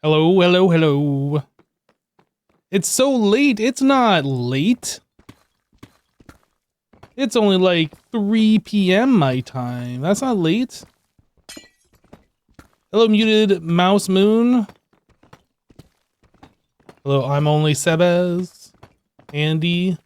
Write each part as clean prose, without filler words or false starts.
Hello, hello, hello. It's so late. It's not late. It's only like 3 p.m. my time. That's not late. Hello, muted mouse moon. Hello, I'm only Sebez. Andy.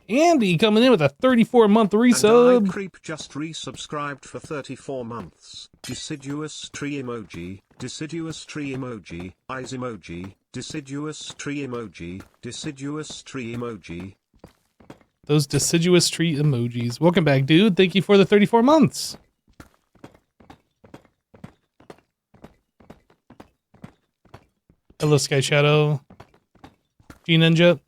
Andy coming in with a 34-month resub. And Creep just resubscribed for 34 months. Deciduous tree emoji, deciduous tree emoji, eyes emoji, deciduous tree emoji, deciduous tree emoji. Those deciduous tree emojis. Welcome back, dude. Thank you for the 34 months. Hello, Sky Shadow. G-Ninja.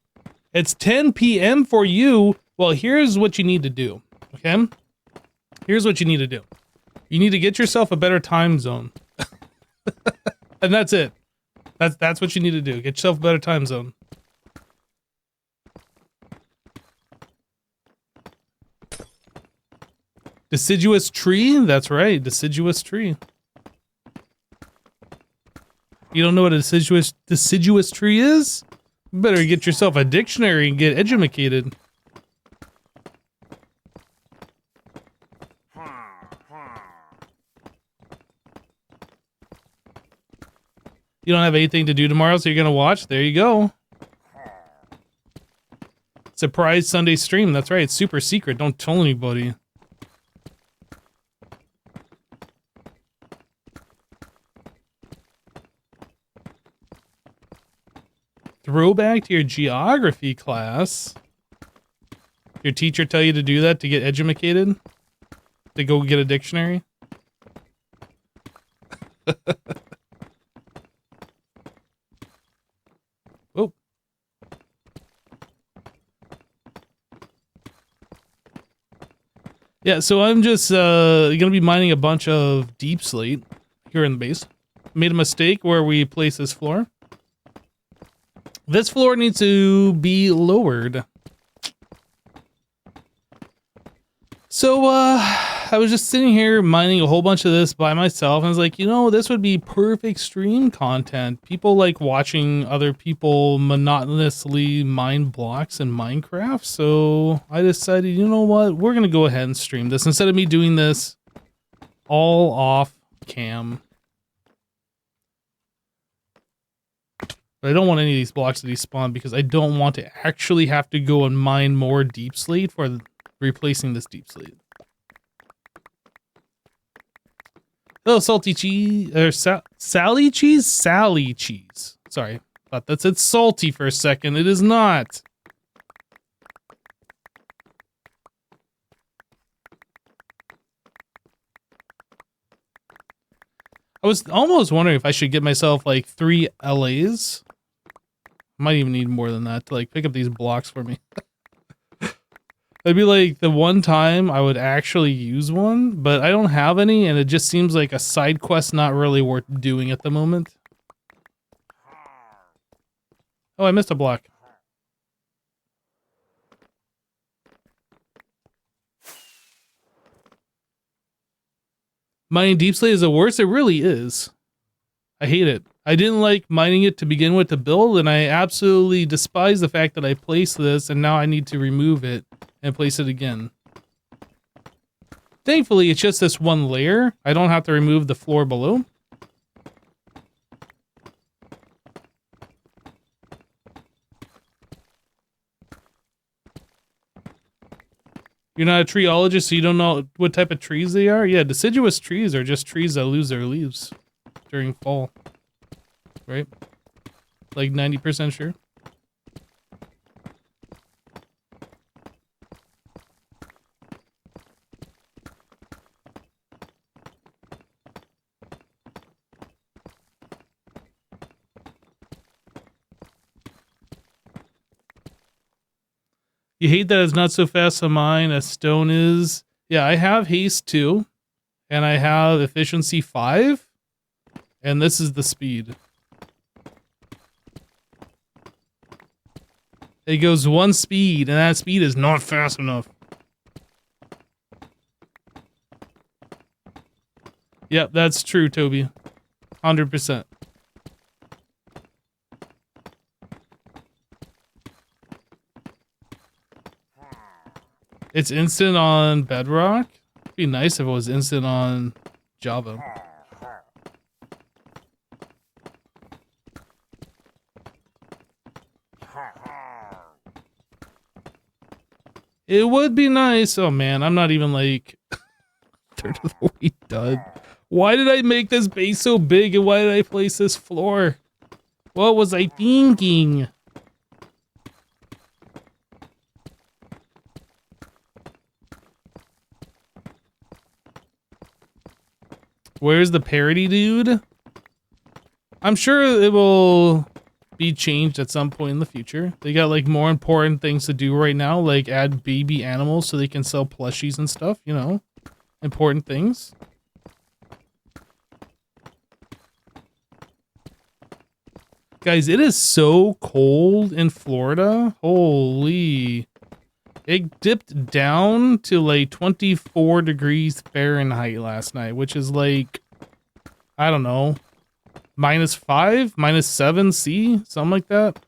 It's 10 p.m. for you. Well, here's what you need to do, okay? Here's what you need to do. You need to get yourself a better time zone. And that's it. That's what you need to do. Get yourself a better time zone. Deciduous tree? That's right, deciduous tree. You don't know what a deciduous tree is? You better get yourself a dictionary and get educated. You don't have anything to do tomorrow, so you're gonna watch? There you go. Surprise Sunday stream, that's right, it's super secret, don't tell anybody. Throwback to your geography class. Your teacher tell you to do that to get educated? To go get a dictionary? Oh. Yeah, so I'm just gonna be mining a bunch of deep slate here in the base. Made a mistake where we place this floor. This floor needs to be lowered. So, I was just sitting here mining a whole bunch of this by myself, and I was like, you know, this would be perfect stream content. People like watching other people monotonously mine blocks in Minecraft, so I decided, you know what, we're gonna go ahead and stream this instead of me doing this all off cam. But I don't want any of these blocks to despawn because I don't want to actually have to go and mine more deep slate for replacing this deep slate. Oh, salty cheese, or Sally cheese? Sally cheese. Sorry, thought that said salty for a second. It is not. I was almost wondering if I should get myself like 3 LAs. Might even need more than that to like pick up these blocks for me. That'd be like the one time I would actually use one, but I don't have any, and it just seems like a side quest not really worth doing at the moment. Oh, I missed a block. Mining deep slate is the worst? It really is. I hate it. I didn't like mining it to begin with to build, and I absolutely despise the fact that I placed this, and now I need to remove it and place it again. Thankfully, it's just this one layer. I don't have to remove the floor below. You're not a treeologist, so you don't know what type of trees they are? Yeah, deciduous trees are just trees that lose their leaves during fall. Right? Like 90% sure. You hate that it's not so fast to mine as stone is. Yeah, I have haste 2, and I have efficiency 5, and this is the speed. It goes 1 speed, and that speed is not fast enough. Yep, that's true, Toby. 100%. It's instant on Bedrock? It'd be nice if it was instant on Java. It would be nice. Oh man, I'm not even like third of the way done. Why did I make this base so big and why did I place this floor? What was I thinking? Where's the parody, dude? I'm sure it will be changed at some point in the future. They got like more important things to do right now, like add baby animals so they can sell plushies and stuff, you know? Important things. Guys, it is so cold in Florida. Holy. It dipped down to like 24 degrees Fahrenheit last night, which is like, I don't know, -5, -7 C, something like that.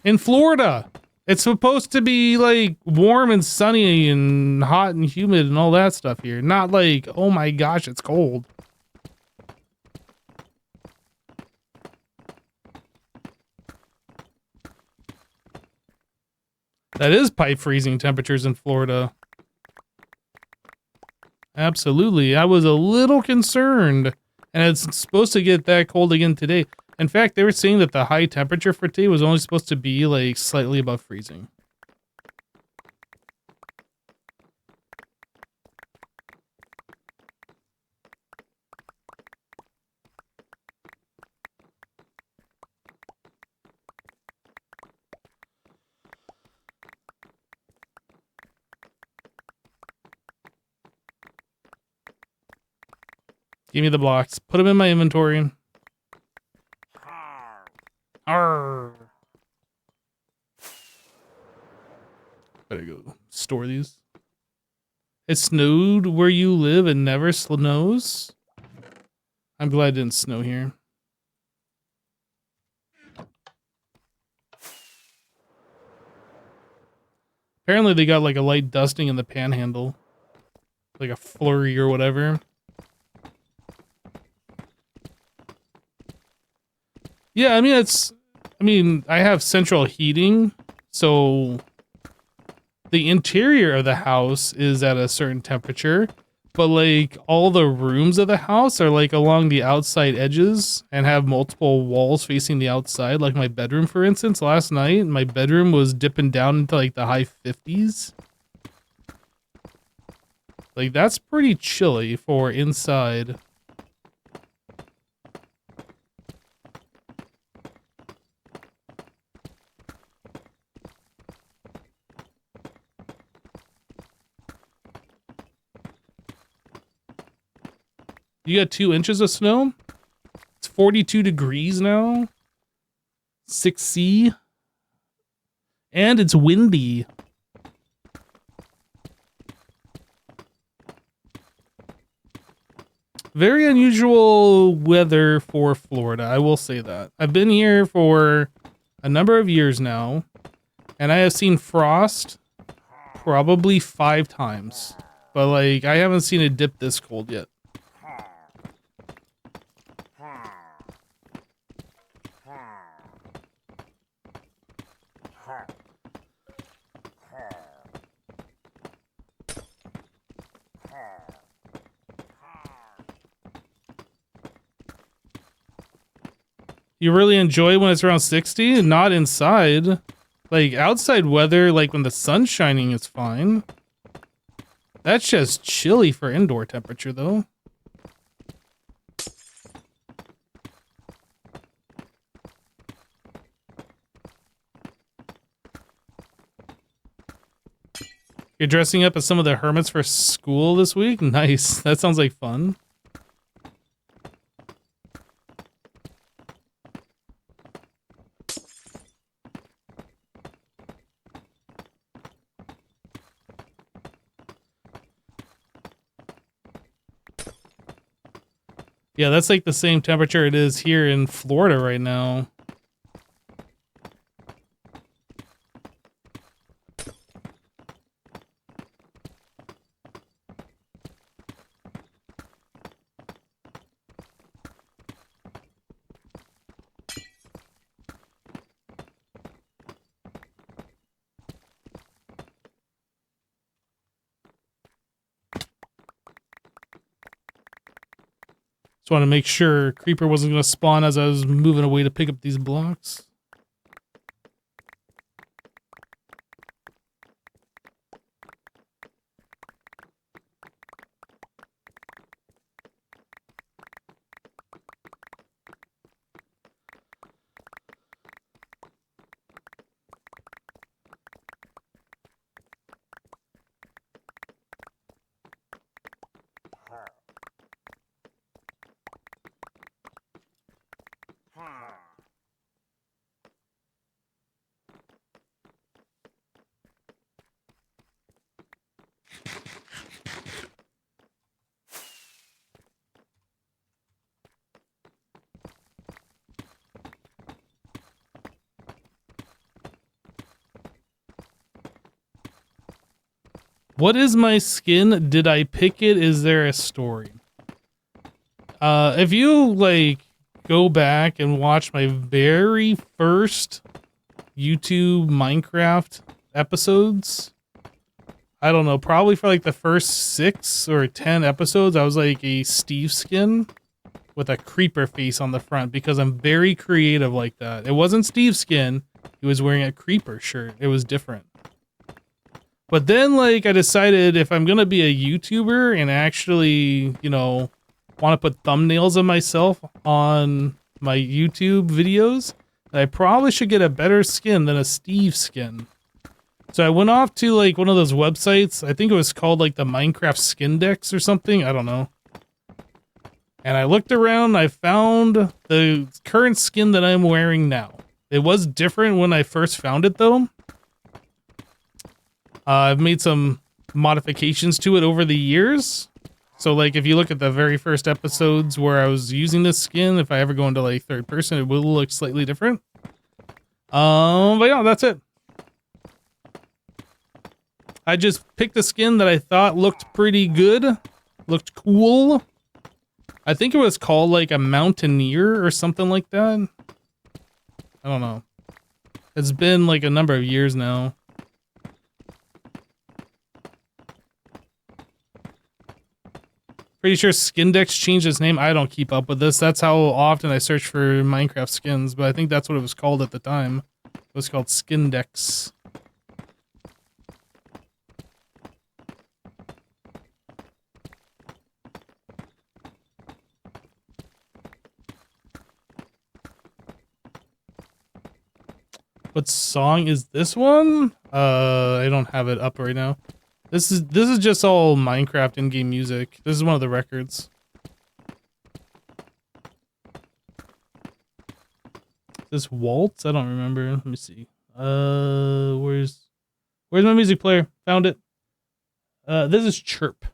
In Florida, it's supposed to be like warm and sunny and hot and humid and all that stuff here. Not like, oh my gosh, it's cold. That is pipe freezing temperatures in Florida. Absolutely. I was a little concerned. And it's supposed to get that cold again today. In fact, they were saying that the high temperature for today was only supposed to be like slightly above freezing. Give me the blocks. Put them in my inventory. Arr. Better go store these. It snowed where you live and never snows? I'm glad it didn't snow here. Apparently they got like a light dusting in the panhandle. Like a flurry or whatever. Yeah, I mean, I have central heating, so the interior of the house is at a certain temperature, but like all the rooms of the house are like along the outside edges and have multiple walls facing the outside. Like my bedroom, for instance, last night, my bedroom was dipping down into like the high 50s. Like that's pretty chilly for inside. You got 2 inches of snow? It's 42 degrees now. 6C. And it's windy. Very unusual weather for Florida, I will say that. I've been here for a number of years now, and I have seen frost probably 5 times. But like, I haven't seen it dip this cold yet. You really enjoy when it's around 60? Not inside. Like, outside weather, like when the sun's shining, is fine. That's just chilly for indoor temperature, though. You're dressing up as some of the hermits for school this week? Nice. That sounds like fun. Yeah, that's like the same temperature it is here in Florida right now. Just want to make sure Creeper wasn't going to spawn as I was moving away to pick up these blocks. What is my skin? Did I pick it? Is there a story? If you like go back and watch my very first YouTube Minecraft episodes, I don't know, probably for like the first 6 or 10 episodes, I was like a Steve skin with a creeper face on the front because I'm very creative like that. It wasn't Steve skin. He was wearing a creeper shirt. It was different. But then, like, I decided if I'm going to be a YouTuber and actually, you know, want to put thumbnails of myself on my YouTube videos, I probably should get a better skin than a Steve skin. So I went off to, like, one of those websites. I think it was called, like, the Minecraft Skindex or something. I don't know. And I looked around. I found the current skin that I'm wearing now. It was different when I first found it, though. I've made some modifications to it over the years. So, like, if you look at the very first episodes where I was using this skin, if I ever go into, like, third person, it will look slightly different. But yeah, that's it. I just picked a skin that I thought looked pretty good. Looked cool. I think it was called, like, a Mountaineer or something like that. I don't know. It's been, like, a number of years now. Pretty sure Skindex changed its name. I don't keep up with this. That's how often I search for Minecraft skins, but I think that's what it was called at the time. It was called Skindex. What song is this one? I don't have it up right now. This is just all Minecraft in-game music. This is one of the records. This Waltz? I don't remember. Let me see. Where's my music player? Found it. This is Chirp.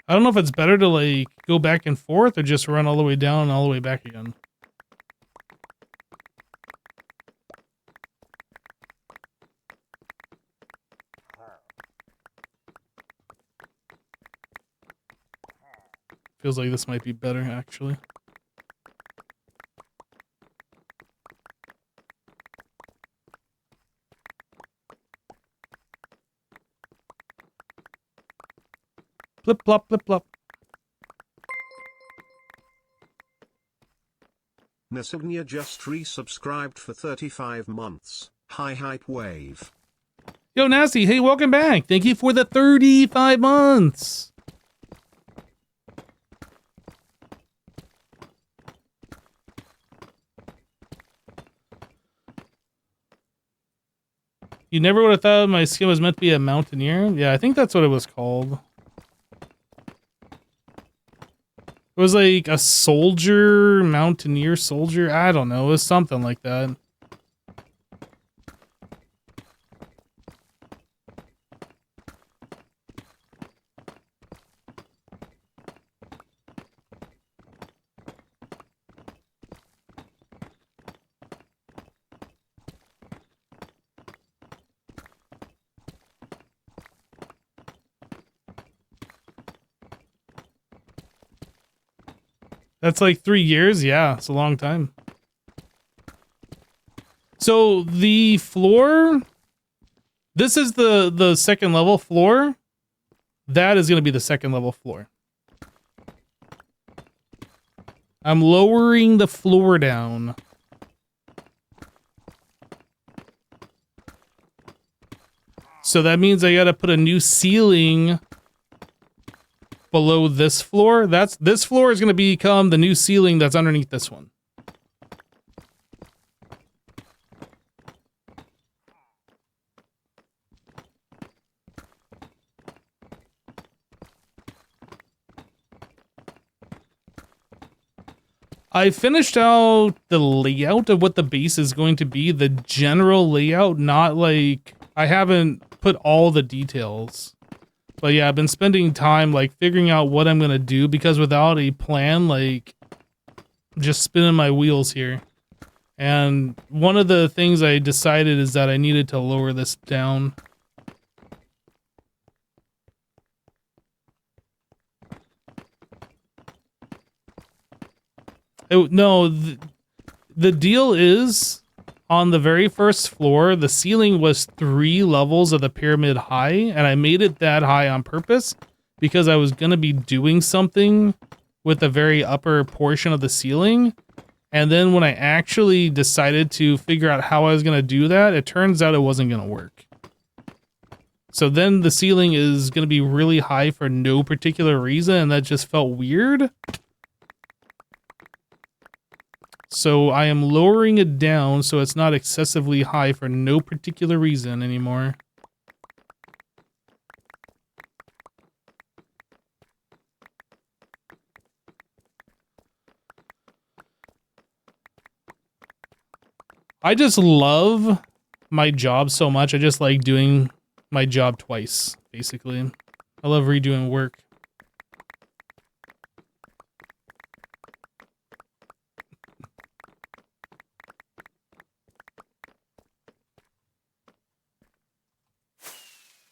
I don't know if it's better to, like, go back and forth or just run all the way down and all the way back again. Feels like this might be better, actually. Flip flop, flip flop. Nasognia just resubscribed for 35 months. Hi Hype Wave. Yo, Nasty, hey, welcome back. Thank you for the 35 months. You never would have thought my skin was meant to be a mountaineer? Yeah, I think that's what it was called. It was like a soldier, mountaineer soldier. I don't know. It was something like that. That's like 3 years. Yeah, it's a long time. So the floor, this is the second level floor. That is going to be the second level floor. I'm lowering the floor down. So that means I got to put a new ceiling below this floor. This floor is going to become the new ceiling that's underneath this one. I finished out the layout of what the base is going to be, the general layout, not like I haven't put all the details. But yeah, I've been spending time like figuring out what I'm going to do, because without a plan, like just spinning my wheels here. And one of the things I decided is that I needed to lower this down. The deal is, on the very first floor, the ceiling was 3 levels of the pyramid high, and I made it that high on purpose because I was going to be doing something with the very upper portion of the ceiling. And then when I actually decided to figure out how I was going to do that, it turns out it wasn't going to work. So then the ceiling is going to be really high for no particular reason, and that just felt weird. So I am lowering it down so it's not excessively high for no particular reason anymore. I just love my job so much. I just like doing my job twice, basically. I love redoing work.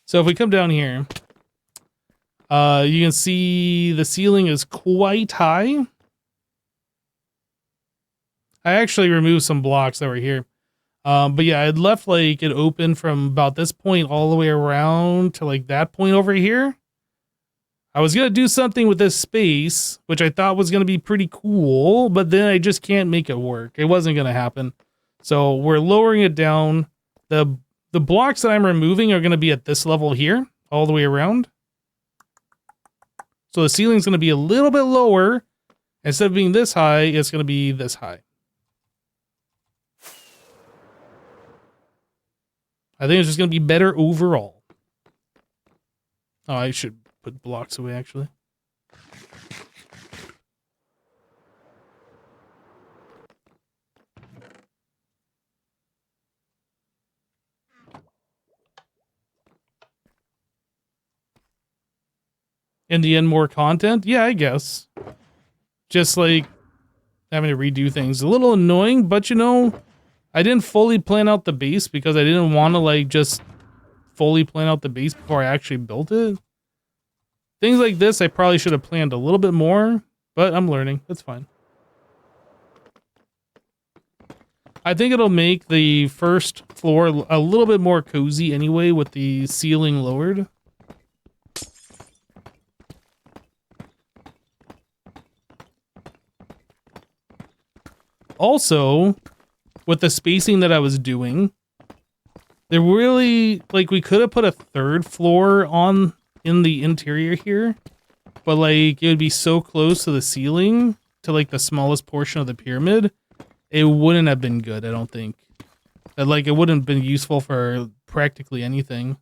So if we come down here, you can see the ceiling is quite high. I actually removed some blocks that were here. But yeah, I'd left like it open from about this point all the way around to like that point over here. I was going to do something with this space, which I thought was going to be pretty cool, but then I just can't make it work. It wasn't going to happen. So we're lowering it down. The blocks that I'm removing are going to be at this level here, all the way around. So the ceiling's going to be a little bit lower. Instead of being this high, it's going to be this high. I think it's just going to be better overall. Oh, I should put blocks away, actually. In the end, more content? Yeah, I guess. Just like having to redo things. A little annoying, but you know, I didn't fully plan out the base because I didn't want to like just fully plan out the base before I actually built it. Things like this, I probably should have planned a little bit more, but I'm learning. That's fine. I think it'll make the first floor a little bit more cozy anyway with the ceiling lowered. Also, with the spacing that I was doing, there really, like, we could have put a third floor on in the interior here, but like it would be so close to the ceiling, to like the smallest portion of the pyramid, it wouldn't have been good, I don't think. That like it wouldn't have been useful for practically anything.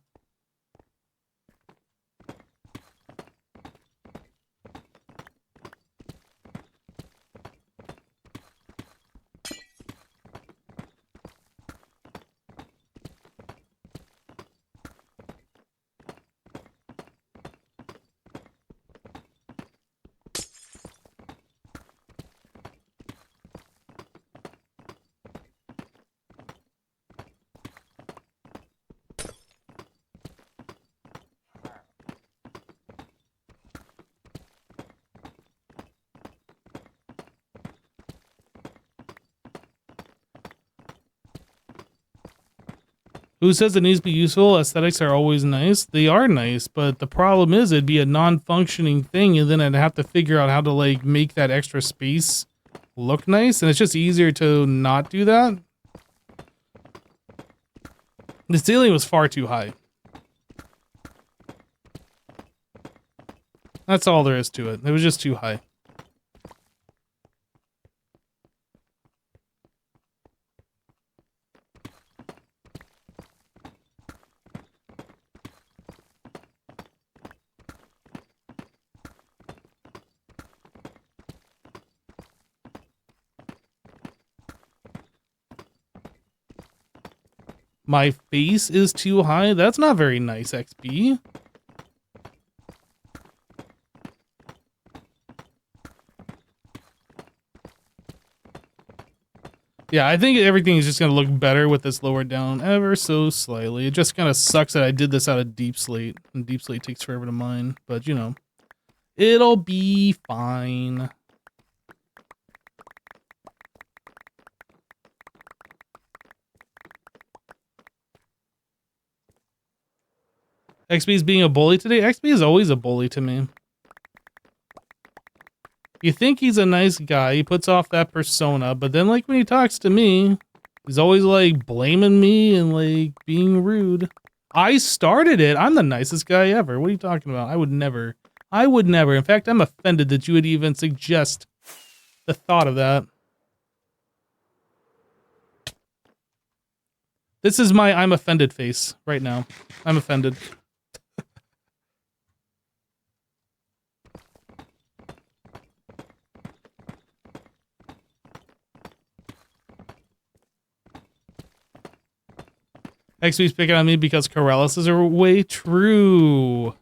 Who says it needs to be useful? Aesthetics are always nice. They are nice, but the problem is it'd be a non-functioning thing, and then I'd have to figure out how to like make that extra space look nice, and it's just easier to not do that. The ceiling was far too high. That's all there is to it. It was just too high. My face is too high? That's not very nice, XP. Yeah, I think everything is just going to look better with this lowered down ever so slightly. It just kind of sucks that I did this out of Deep Slate, and Deep Slate takes forever to mine. But, you know, it'll be fine. XP is being a bully today? XP is always a bully to me. You think he's a nice guy, he puts off that persona, but then like when he talks to me, he's always like blaming me and like being rude. I started it. I'm the nicest guy ever. What are you talking about? I would never. I would never. In fact, I'm offended that you would even suggest the thought of that. This is my I'm offended face right now. I'm offended. XP's picking on me because Corrales is away. True.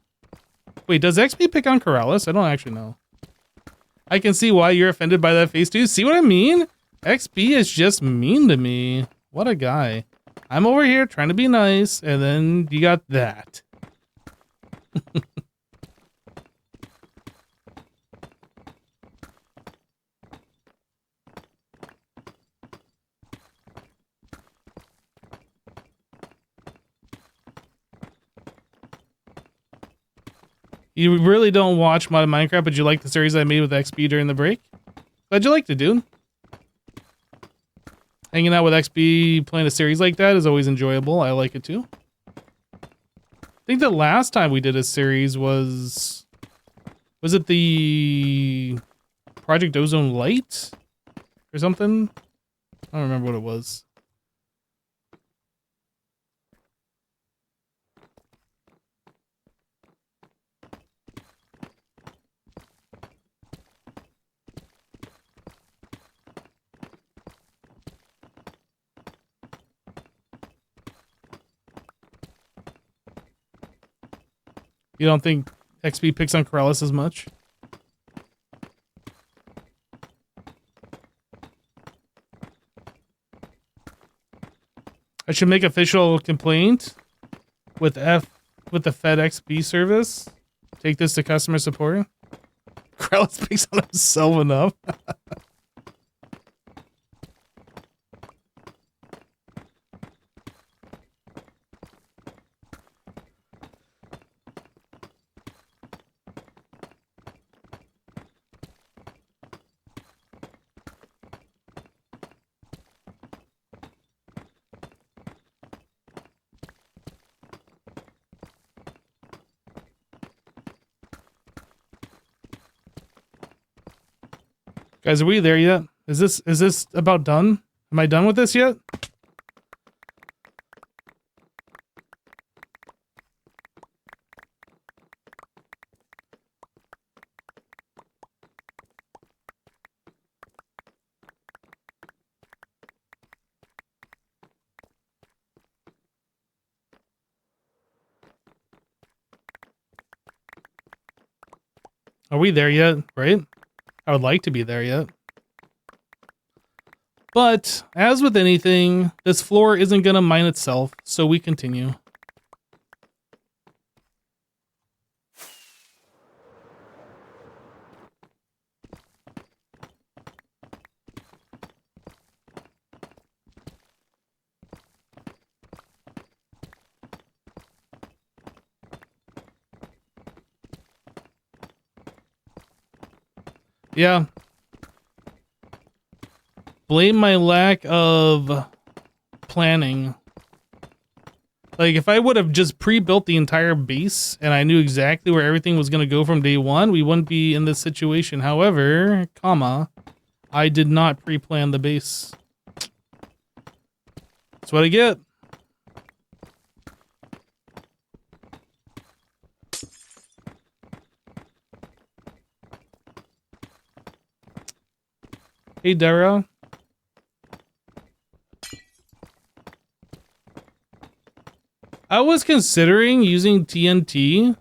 Wait, does XP pick on Corrales? I don't actually know. I can see why you're offended by that face, dude. See what I mean? XP is just mean to me. What a guy. I'm over here trying to be nice, and then you got that. You really don't watch Mod Minecraft, but you like the series I made with XP during the break? Glad you liked it, dude. Hanging out with XP, playing a series like that is always enjoyable. I like it too. I think the last time we did a series was it the Project Ozone Light or something? I don't remember what it was. You don't think XP picks on Corrales as much? I should make official complaint with the Fed XP service. Take this to customer support. Corrales picks on himself enough. Guys, are we there yet? Is this about done? Am I done with this yet? Are we there yet? Right? I would like to be there yet. But, as with anything, this floor isn't gonna mine itself, so we continue. Yeah. Blame my lack of planning. Like, if I would have just pre-built the entire base and I knew exactly where everything was going to go from day one, we wouldn't be in this situation. However, comma, I did not pre-plan the base. That's what I get. Hey, Dara. I was considering using TNT,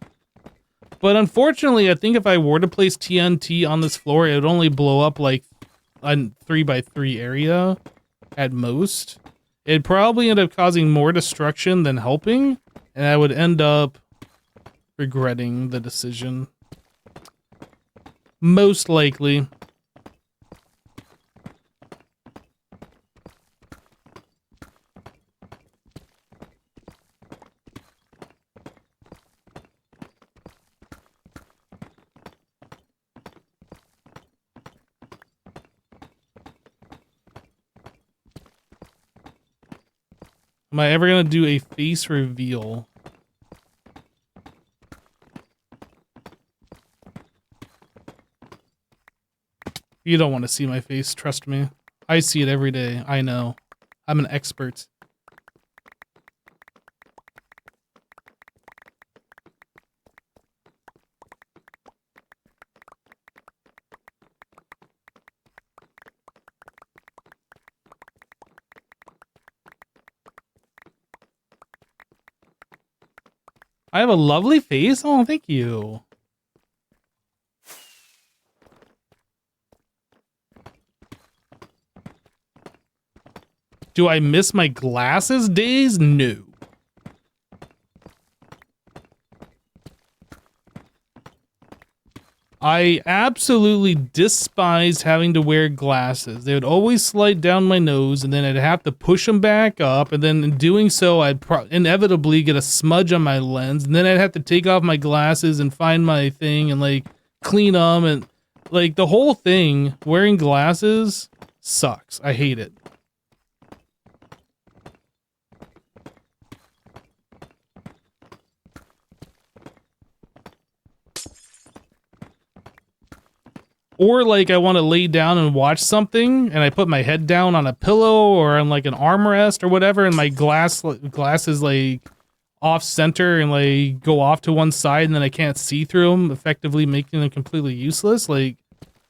but unfortunately, I think if I were to place TNT on this floor, it would only blow up like a 3x3 area at most. It'd probably end up causing more destruction than helping, and I would end up regretting the decision. Most likely. Am I ever gonna do a face reveal? You don't want to see my face, trust me. I see it every day, I know. I'm an expert. I have a lovely face? Oh, thank you. Do I miss my glasses days? No. I absolutely despised having to wear glasses. They would always slide down my nose, and then I'd have to push them back up, and then in doing so, I'd inevitably get a smudge on my lens, and then I'd have to take off my glasses and find my thing and, like, clean them, and, like, the whole thing, wearing glasses, sucks. I hate it. Or like I want to lay down and watch something and I put my head down on a pillow or on like an armrest or whatever and my glass is like off center and like go off to one side and then I can't see through them, effectively making them completely useless. Like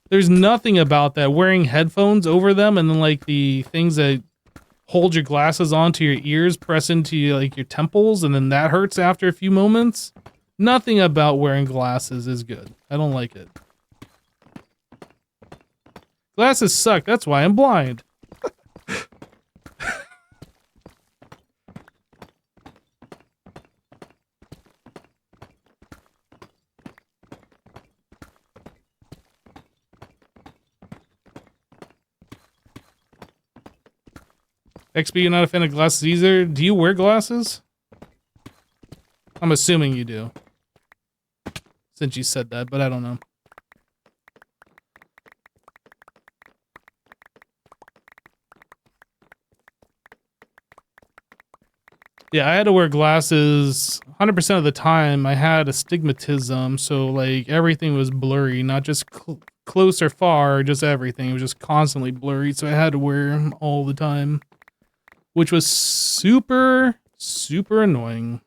there's nothing about that. Wearing headphones over them and then like the things that hold your glasses onto your ears press into like your temples and then that hurts after a few moments. Nothing about wearing glasses is good. I don't like it. Glasses suck, that's why I'm blind. XP, you're not a fan of glasses either? Do you wear glasses? I'm assuming you do. Since you said that, but I don't know. Yeah, I had to wear glasses 100% of the time. I had astigmatism, so like everything was blurry, not just close or far, just everything. It was just constantly blurry, so I had to wear them all the time, which was super, super annoying.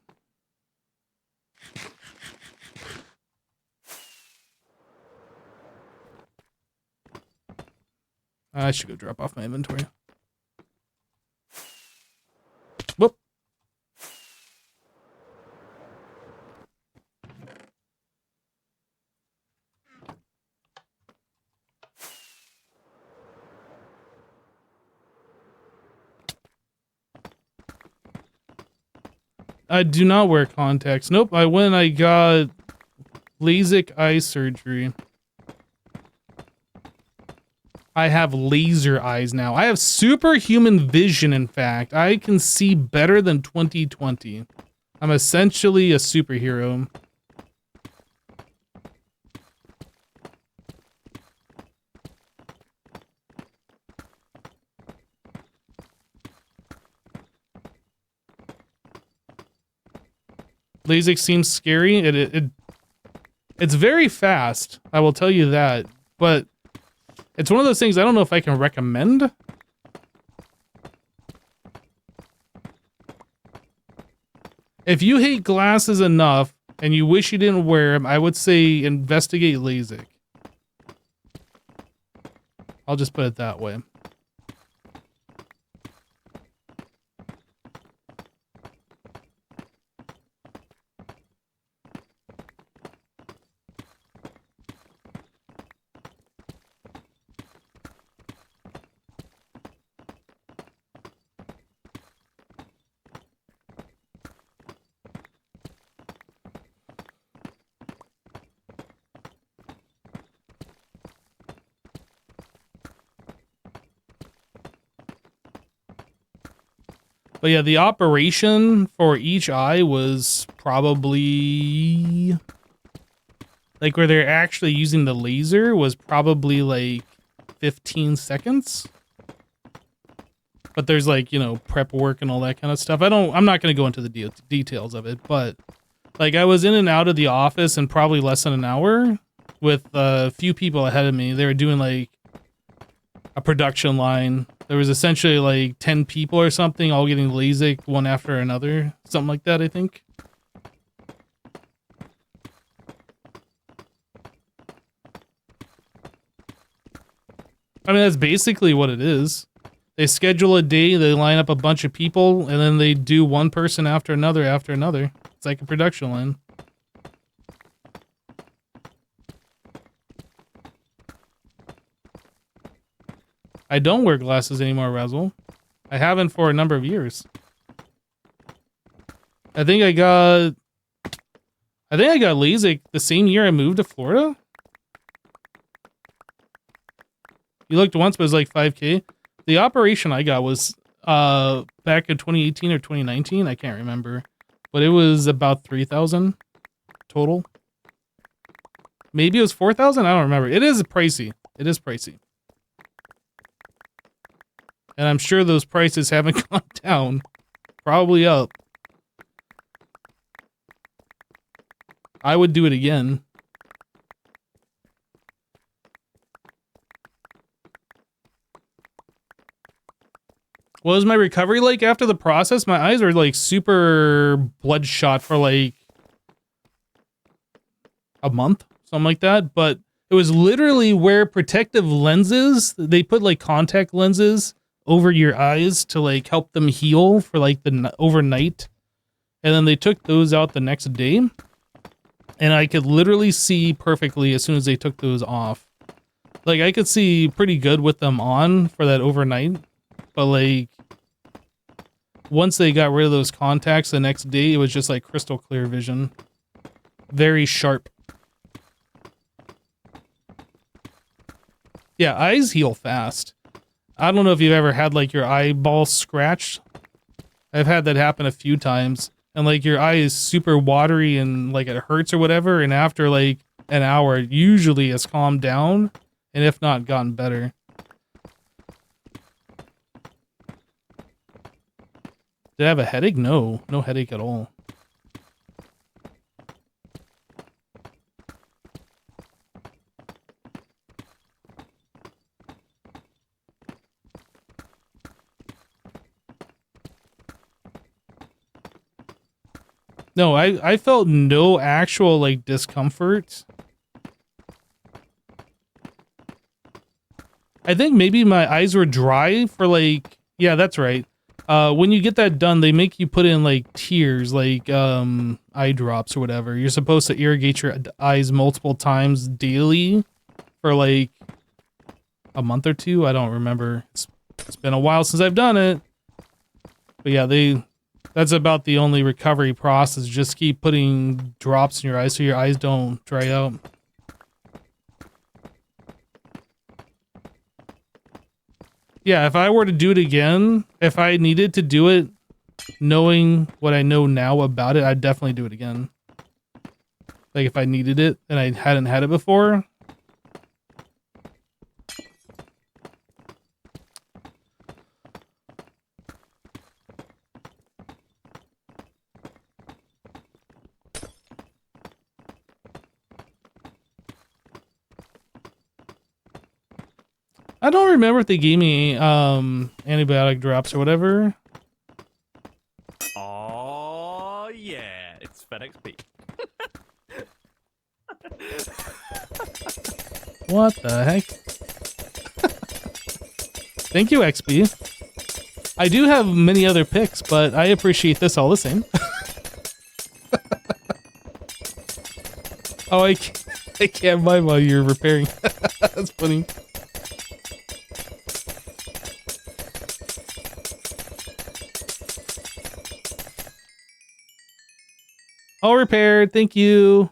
I should go drop off my inventory. Whoop. I do not wear contacts. Nope, I went and I got LASIK eye surgery. I have laser eyes now. I have superhuman vision, in fact. I can see better than 2020. I'm essentially a superhero. LASIK seems scary. It's very fast, I will tell you that. But it's one of those things I don't know if I can recommend. If you hate glasses enough and you wish you didn't wear them, I would say investigate LASIK. I'll just put it that way. But yeah, the operation for each eye was probably... like where they're actually using the laser was probably like 15 seconds. But there's like, you know, prep work and all that kind of stuff. I'm not going to go into the details of it, but like I was in and out of the office in probably less than an hour with a few people ahead of me. They were doing like a production line. There was essentially like 10 people or something all getting LASIK one after another. Something like that, I think. I mean, that's basically what it is. They schedule a day, they line up a bunch of people, and then they do one person after another after another. It's like a production line. I don't wear glasses anymore, Razzle. I haven't for a number of years. I think I got LASIK the same year I moved to Florida. You looked once, but it was like 5K. The operation I got was back in 2018 or 2019. I can't remember, but it was about 3,000 total. Maybe it was 4,000. I don't remember. It is pricey. It is pricey. And I'm sure those prices haven't gone down. Probably up. I would do it again. What was my recovery like after the process? My eyes were like super bloodshot for like a month, something like that. But it was literally where protective lenses, they put like contact lenses over your eyes to like help them heal for like the overnight. And then they took those out the next day. And I could literally see perfectly as soon as they took those off. Like I could see pretty good with them on for that overnight. But like once they got rid of those contacts the next day, it was just like crystal clear vision. Very sharp. Yeah, eyes heal fast. I don't know if you've ever had like your eyeball scratched. I've had that happen a few times. And like your eye is super watery and like it hurts or whatever. And after like an hour, usually it's calmed down. And if not, gotten better. Did I have a headache? No, no headache at all. No, I felt no actual like discomfort. I think maybe my eyes were dry for like, yeah, that's right. When you get that done, they make you put in like tears, like eye drops or whatever. You're supposed to irrigate your eyes multiple times daily for like a month or two. I don't remember. It's been a while since I've done it. But yeah, they That's about the only recovery process. Just keep putting drops in your eyes so your eyes don't dry out. Yeah, if I were to do it again, if I needed to do it knowing what I know now about it, I'd definitely do it again. Like if I needed it and I hadn't had it before. I don't remember if they gave me antibiotic drops or whatever. Oh yeah, it's FedEx. What the heck? Thank you, XP. I do have many other picks, but I appreciate this all the same. Oh, I can't buy while you're repairing. That's funny. All repaired. Thank you.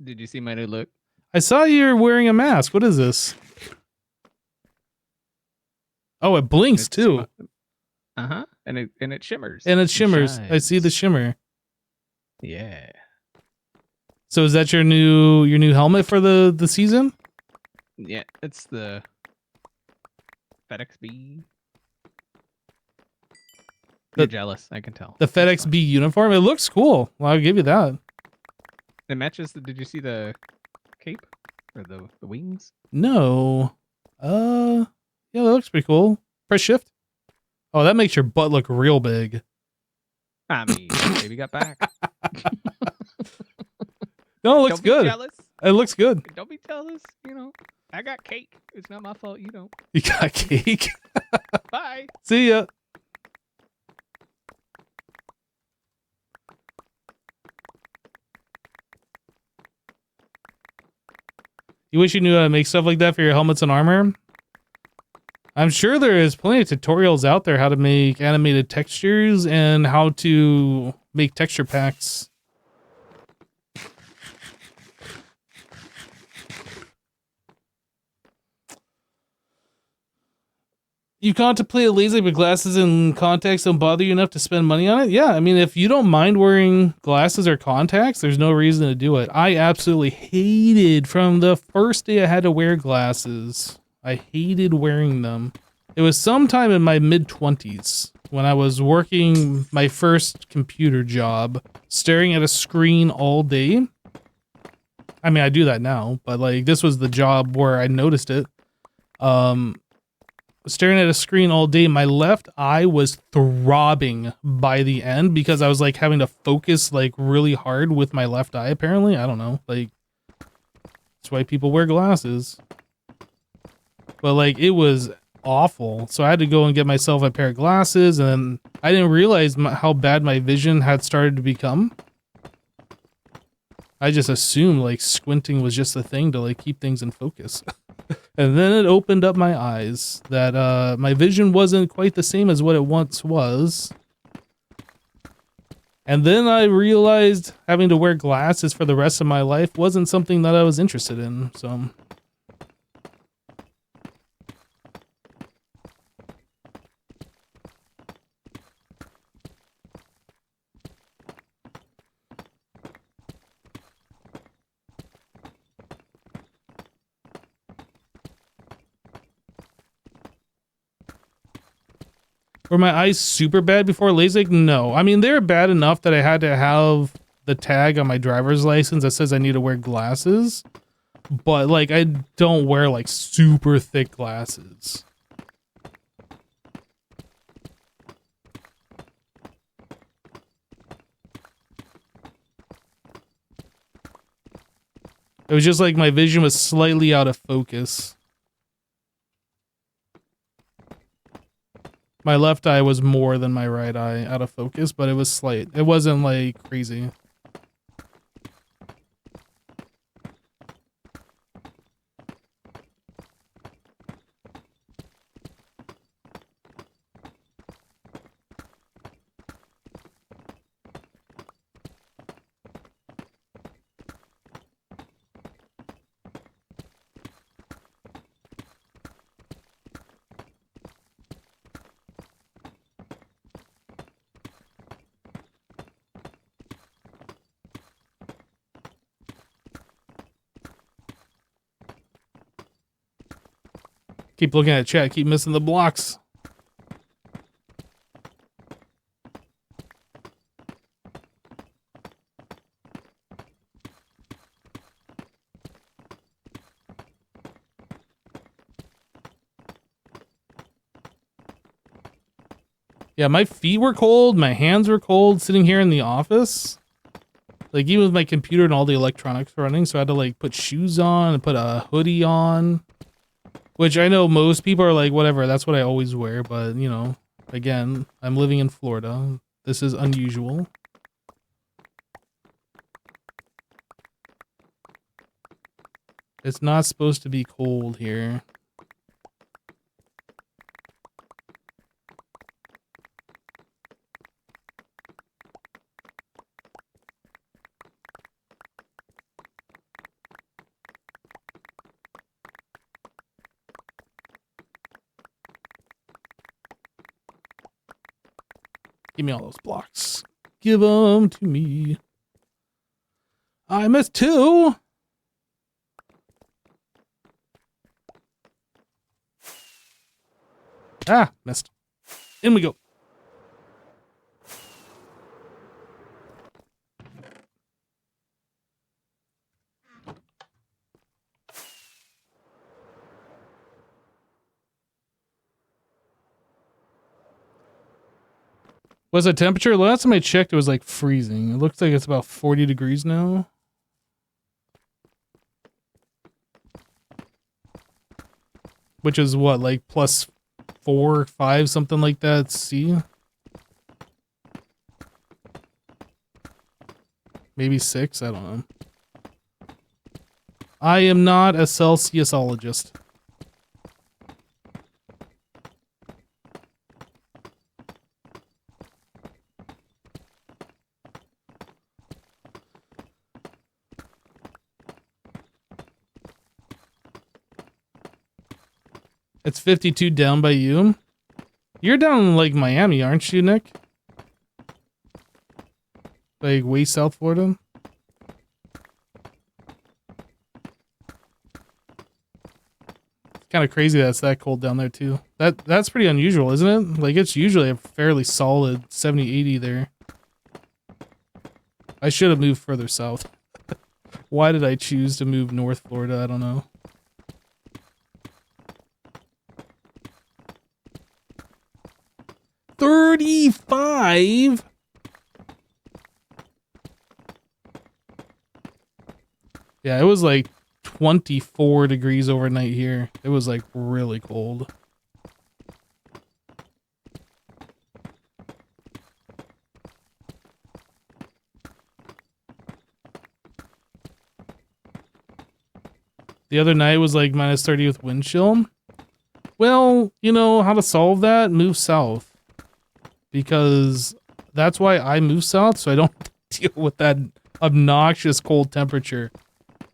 Did you see my new look? I saw you're wearing a mask. What is this? Oh, it blinks too. Uh-huh. And it shimmers. And it shimmers. I see the shimmer. Yeah. So is that your new helmet for the season? Yeah, it's the FedEx B. You're jealous, I can tell. The FedEx B uniform. It looks cool. Well, I'll give you that. It matches did you see the cape? Or the wings? No. Yeah, that looks pretty cool. Press shift. Oh, that makes your butt look real big. I mean, baby got back. No, it looks Don't be good. jealous. It looks good. Don't be jealous, I got cake. It's not my fault, You got cake. Bye. See ya. You wish you knew how to make stuff like that for your helmets and armor? I'm sure there is plenty of tutorials out there how to make animated textures and how to make texture packs. You contemplate LASIK, but glasses and contacts don't bother you enough to spend money on it? Yeah, I mean, if you don't mind wearing glasses or contacts, there's no reason to do it. I absolutely hated from the first day I had to wear glasses. I hated wearing them. It was sometime in my mid-20s when I was working my first computer job, staring at a screen all day. I mean, I do that now, but like this was the job where I noticed it. Staring at a screen all day, my left eye was throbbing by the end because I was like having to focus like really hard with my left eye, apparently. I don't know. Like, that's why people wear glasses. But like, it was awful. So I had to go and get myself a pair of glasses, and I didn't realize how bad my vision had started to become. I just assumed like squinting was just a thing to like keep things in focus. And then it opened up my eyes that my vision wasn't quite the same as what it once was. And then I realized having to wear glasses for the rest of my life wasn't something that I was interested in, so... Were my eyes super bad before LASIK? No. I mean, they're bad enough that I had to have the tag on my driver's license that says I need to wear glasses. But, like, I don't wear, like, super thick glasses. It was just like my vision was slightly out of focus. My left eye was more than my right eye out of focus, but it was slight. It wasn't like crazy. Keep looking at chat. Keep missing the blocks. Yeah, my feet were cold. My hands were cold sitting here in the office. Like, even with my computer and all the electronics running, so I had to, like, put shoes on and put a hoodie on. Which I know most people are like, whatever, that's what I always wear. But, you know, again, I'm living in Florida. This is unusual. It's not supposed to be cold here. Give me all those blocks. Give them to me. I missed 2. Ah, missed. In we go. What's the temperature? Last time I checked, it was like freezing. It looks like it's about 40 degrees now. Which is what, like plus 4, 5, something like that. C? Maybe 6, I don't know. I am not a Celsiusologist. It's 52 down by you. You're down in like Miami, aren't you, Nick? Like way South Florida? It's kind of crazy that it's that cold down there too. That's pretty unusual, isn't it? Like it's usually a fairly solid 70, 80 there. I should have moved further south. Why did I choose to move North Florida? I don't know. $35. Yeah, it was like 24 degrees overnight here. It was like really cold. The other night was like minus 30 with wind chill. Well, you know how to solve that? Move south. Because that's why I move south, so I don't deal with that obnoxious cold temperature.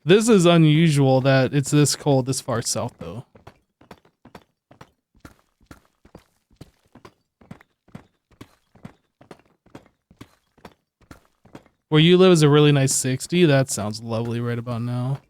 This is unusual that it's this cold this far south, though. Where you live is a really nice 60. That sounds lovely right about now.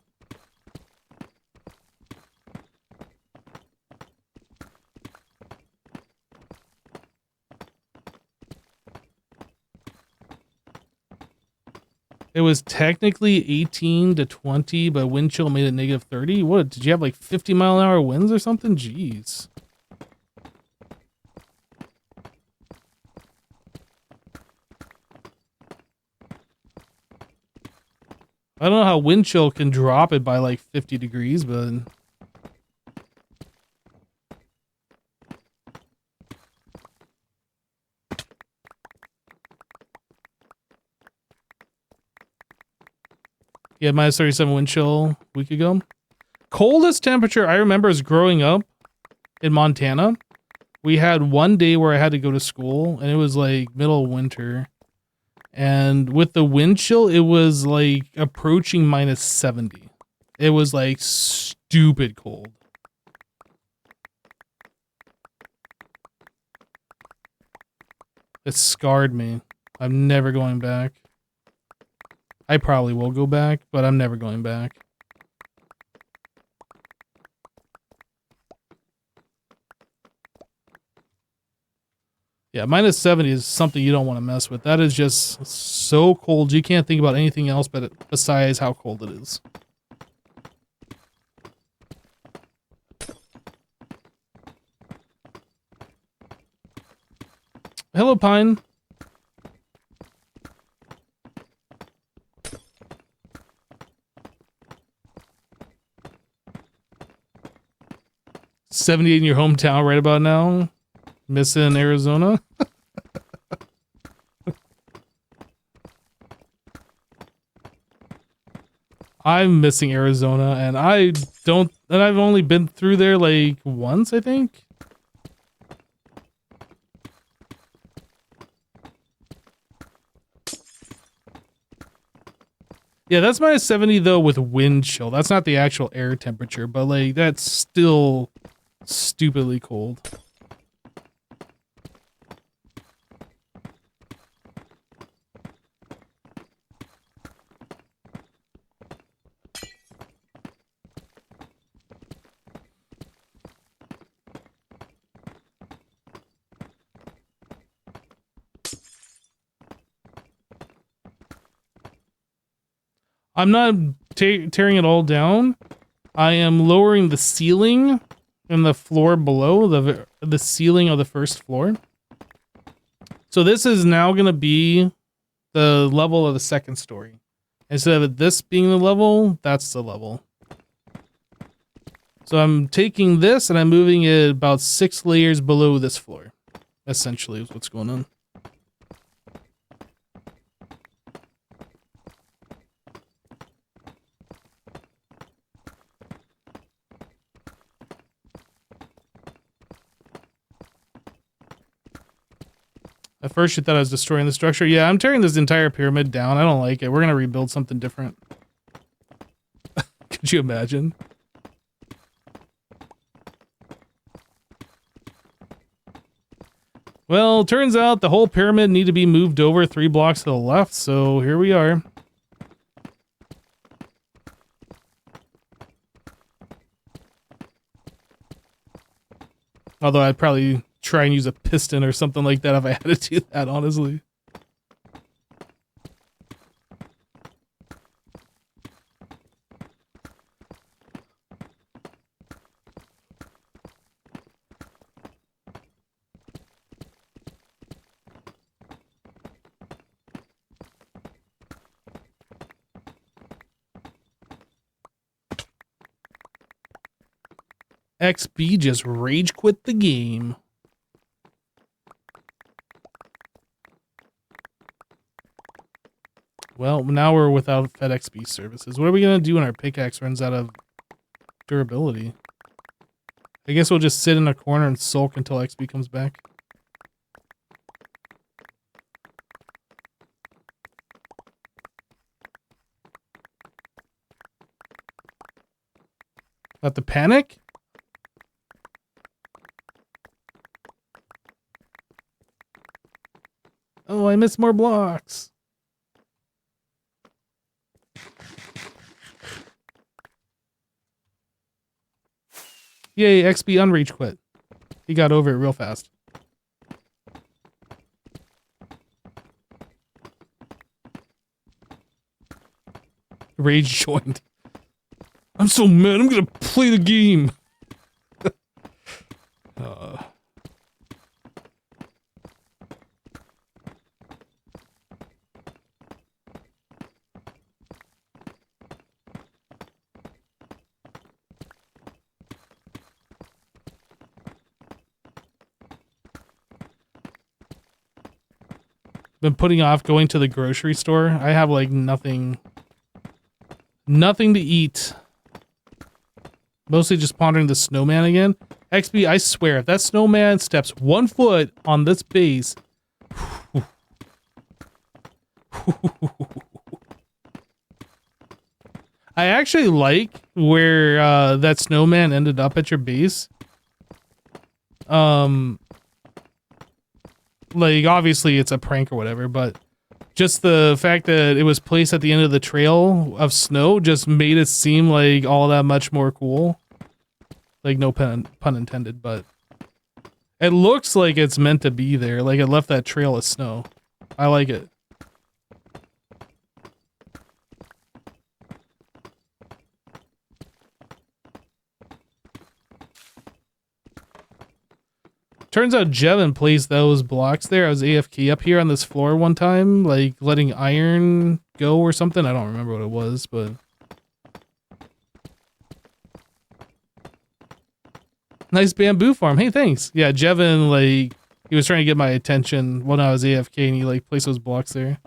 It was technically 18 to 20, but wind chill made it negative 30. What, did you have like 50-mile-an-hour winds or something? Jeez. I don't know how wind chill can drop it by like 50 degrees, but... Yeah, minus 37 wind chill a week ago. Coldest temperature I remember is growing up in Montana. We had one day where I had to go to school, and it was like middle of winter. And with the wind chill, it was like approaching minus 70. It was like stupid cold. It scarred me. I'm never going back. I probably will go back, but I'm never going back. Yeah, minus 70 is something you don't want to mess with. That is just so cold. You can't think about anything else besides how cold it is. Hello, Pine. $78 in your hometown right about now. Missing Arizona. I'm missing Arizona, and I've only been through there like once, I think. Yeah, that's minus 70 though with wind chill. That's not the actual air temperature, but like that's still stupidly cold. I'm not tearing it all down. I am lowering the ceiling and the floor below the ceiling of the first floor. So this is now going to be the level of the second story. Instead of this being the level, that's the level. So I'm taking this and I'm moving it about 6 layers below this floor. Essentially is what's going on. At first you thought I was destroying the structure. Yeah, I'm tearing this entire pyramid down. I don't like it. We're going to rebuild something different. Could you imagine? Well, turns out the whole pyramid need to be moved over 3 blocks to the left, so here we are. Although I'd probably try and use a piston or something like that if I had to do that, honestly. XB just rage quit the game. Well, now we're without FedXB services. What are we going to do when our pickaxe runs out of durability? I guess we'll just sit in a corner and sulk until XB comes back. Not the panic? Oh, I missed more blocks. Yay, XB unreach quit. He got over it real fast. Rage joined. I'm so mad, I'm gonna play the game. Been putting off going to the grocery store. I have like nothing to eat. Mostly just pondering the snowman again. XB, I swear, if that snowman steps 1 foot on this base. I actually like where that snowman ended up at your base. Like, obviously it's a prank or whatever, but just the fact that it was placed at the end of the trail of snow just made it seem like all that much more cool. Like, no pun intended, but It looks like it's meant to be there. Like it left that trail of snow. I like it. Turns out Jevin placed those blocks there. I was AFK up here on this floor one time, like letting iron go or something. I don't remember what it was, but... Nice bamboo farm. Hey, thanks. Yeah, Jevin, like, he was trying to get my attention when I was AFK and he, like, placed those blocks there.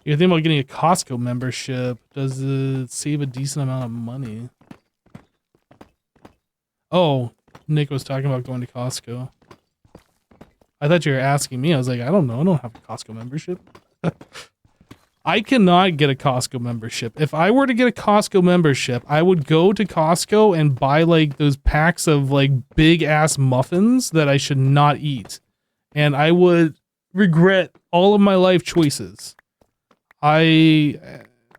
You're thinking about getting a Costco membership. Does it save a decent amount of money? Oh, Nick was talking about going to Costco. I thought you were asking me. I was like, I don't know. I don't have a Costco membership. I cannot get a Costco membership. If I were to get a Costco membership, I would go to Costco and buy like those packs of like big ass muffins that I should not eat. And I would regret all of my life choices. I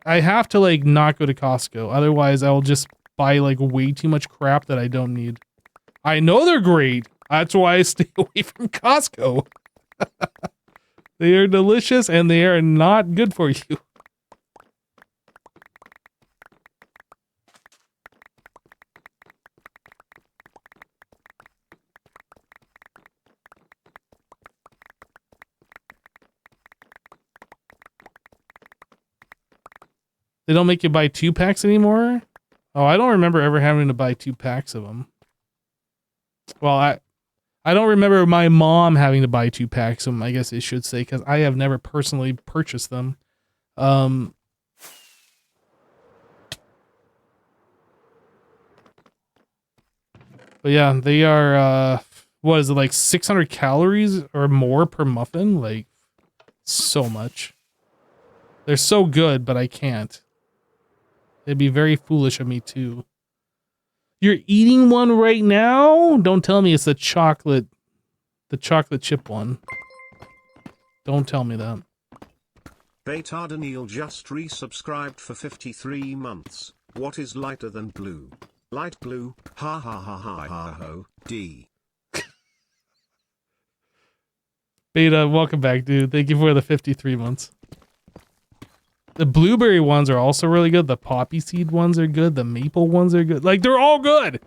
have to like not go to Costco. Otherwise, I will just buy like way too much crap that I don't need. I know they're great. That's why I stay away from Costco. They are delicious and they are not good for you. They don't make you buy 2 packs anymore? Oh, I don't remember ever having to buy 2 packs of them. Well, I don't remember my mom having to buy 2 packs of them, I guess I should say, because I have never personally purchased them. But yeah, they are, what is it, like 600 calories or more per muffin? Like, so much. They're so good, but I can't. It'd be very foolish of me too. You're eating one right now? Don't tell me it's the chocolate chip one. Don't tell me that. Baytard Neil just resubscribed for 53 months. What is lighter than blue? Light blue, ha ha ha ha ha ho, D. Beta, welcome back, dude. Thank you for the 53 months. The blueberry ones are also really good. The poppy seed ones are good. The maple ones are good. Like, they're all good.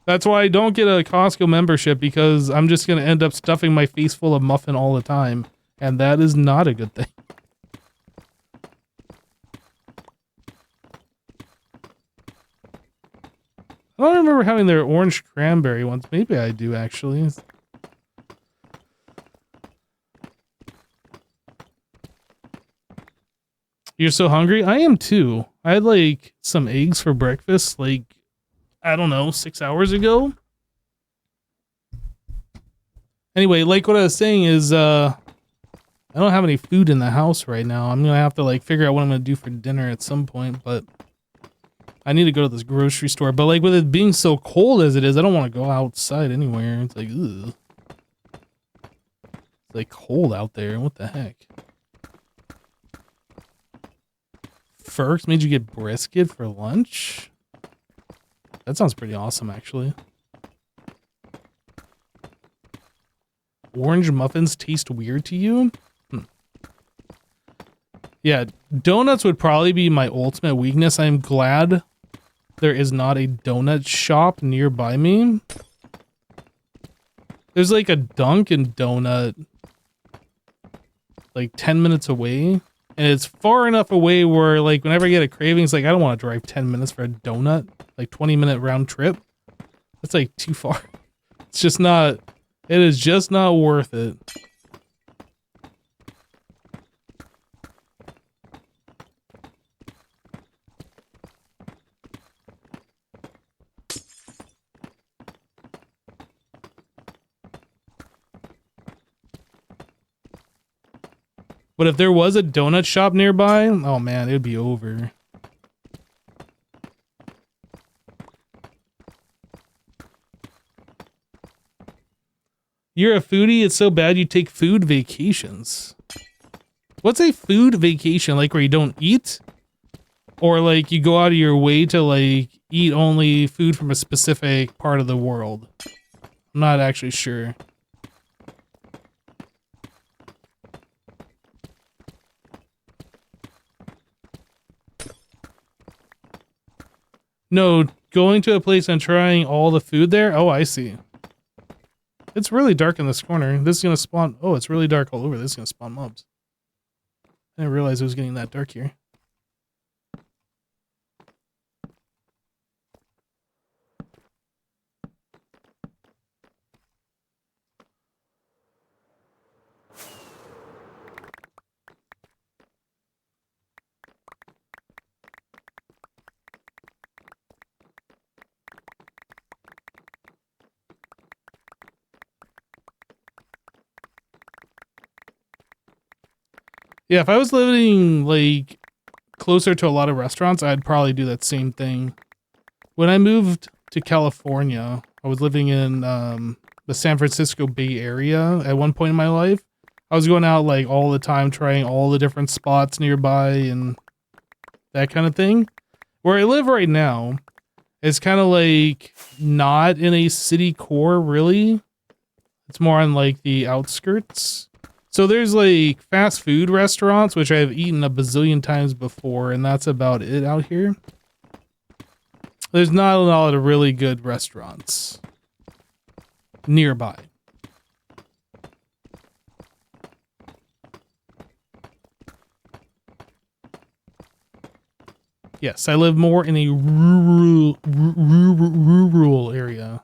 That's why I don't get a Costco membership, because I'm just going to end up stuffing my face full of muffin all the time. And that is not a good thing. I don't remember having their orange cranberry ones. Maybe I do, actually. You're so hungry? I am too. I had like some eggs for breakfast, like, I don't know, 6 hours ago. Anyway, like what I was saying is, I don't have any food in the house right now. I'm gonna have to like figure out what I'm gonna do for dinner at some point, but I need to go to this grocery store. But like with it being so cold as it is, I don't want to go outside anywhere. It's like, ugh. It's like cold out there. What the heck? Ferks made you get brisket for lunch? That sounds pretty awesome, actually. Orange muffins taste weird to you? Yeah, donuts would probably be my ultimate weakness. I'm glad there is not a donut shop nearby me. There's like a Dunkin' Donut like 10 minutes away. And it's far enough away where, like, whenever I get a craving, it's like, I don't want to drive 10 minutes for a donut. Like, 20-minute round trip. That's, like, too far. It's just not... It is just not worth it. But if there was a donut shop nearby, oh man, it would be over. You're a foodie. It's so bad you take food vacations. What's a food vacation? Like where you don't eat? Or like you go out of your way to like eat only food from a specific part of the world? I'm not actually sure. No, going to a place and trying all the food there? Oh, I see. It's really dark in this corner. This is going to spawn... Oh, it's really dark all over. This is going to spawn mobs. I didn't realize it was getting that dark here. Yeah, if I was living, like, closer to a lot of restaurants, I'd probably do that same thing. When I moved to California, I was living in the San Francisco Bay Area at one point in my life. I was going out, like, all the time, trying all the different spots nearby and that kind of thing. Where I live right now, it's kind of, like, not in a city core, really. It's more on, like, the outskirts. So there's like fast food restaurants, which I've eaten a bazillion times before, and that's about it out here. There's not a lot of really good restaurants nearby. Yes, I live more in a rural area.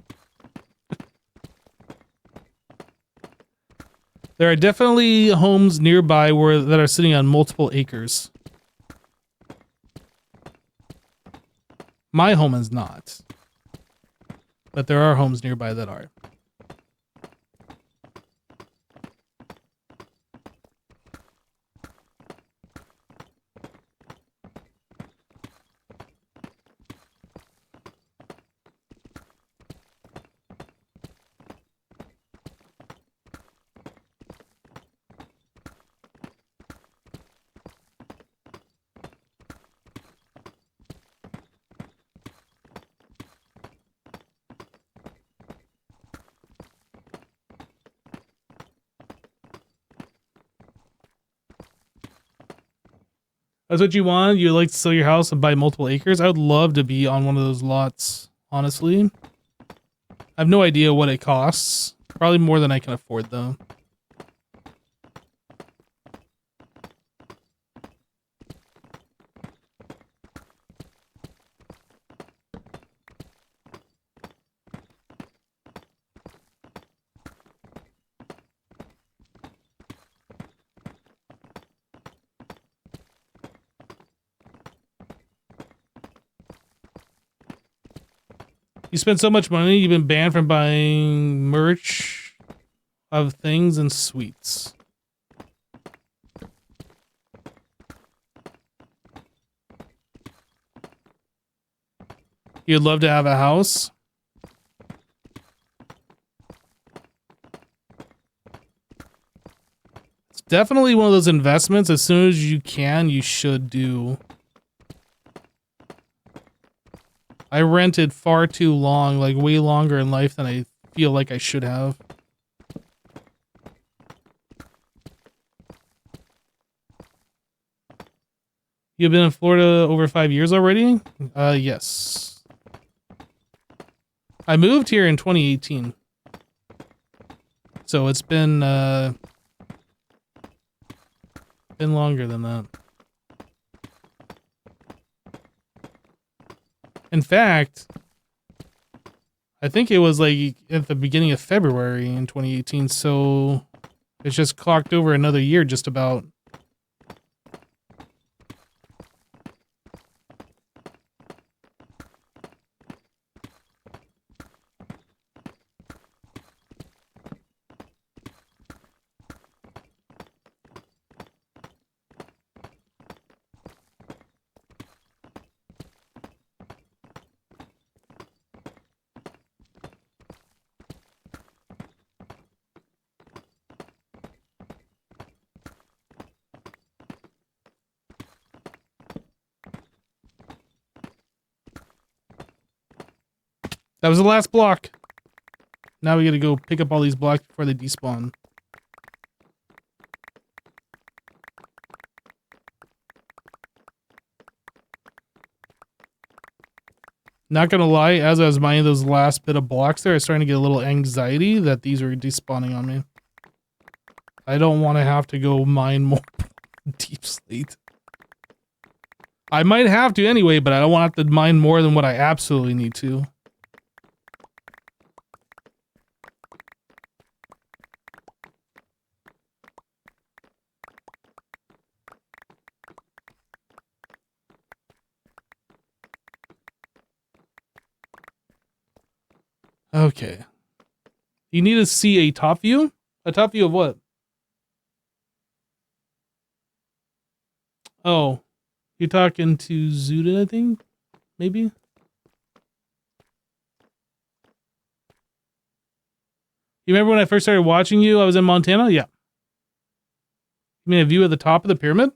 There are definitely homes nearby that are sitting on multiple acres. My home is not. But there are homes nearby that are. That's what you want? You'd like to sell your house and buy multiple acres? I would love to be on one of those lots, honestly. I have no idea what it costs. Probably more than I can afford, though. You spend so much money, you've been banned from buying merch of things and sweets. You'd love to have a house? It's definitely one of those investments. As soon as you can, you should do. I rented far too long, like way longer in life than I feel like I should have. You've been in Florida over 5 years already? Yes. I moved here in 2018. So it's been longer than that. In fact, I think it was like at the beginning of February in 2018, so it's just clocked over another year just about. That was the last block. Now we gotta go pick up all these blocks before they despawn. Not gonna lie, as I was mining those last bit of blocks there, I was starting to get a little anxiety that these were despawning on me. I don't want to have to go mine more deep slate. I might have to anyway, but I don't want to have to mine more than what I absolutely need to. Okay. You need to see a top view? A top view of what? Oh. You're talking to Zuda, I think? Maybe? You remember when I first started watching you, I was in Montana? Yeah. You mean a view of the top of the pyramid?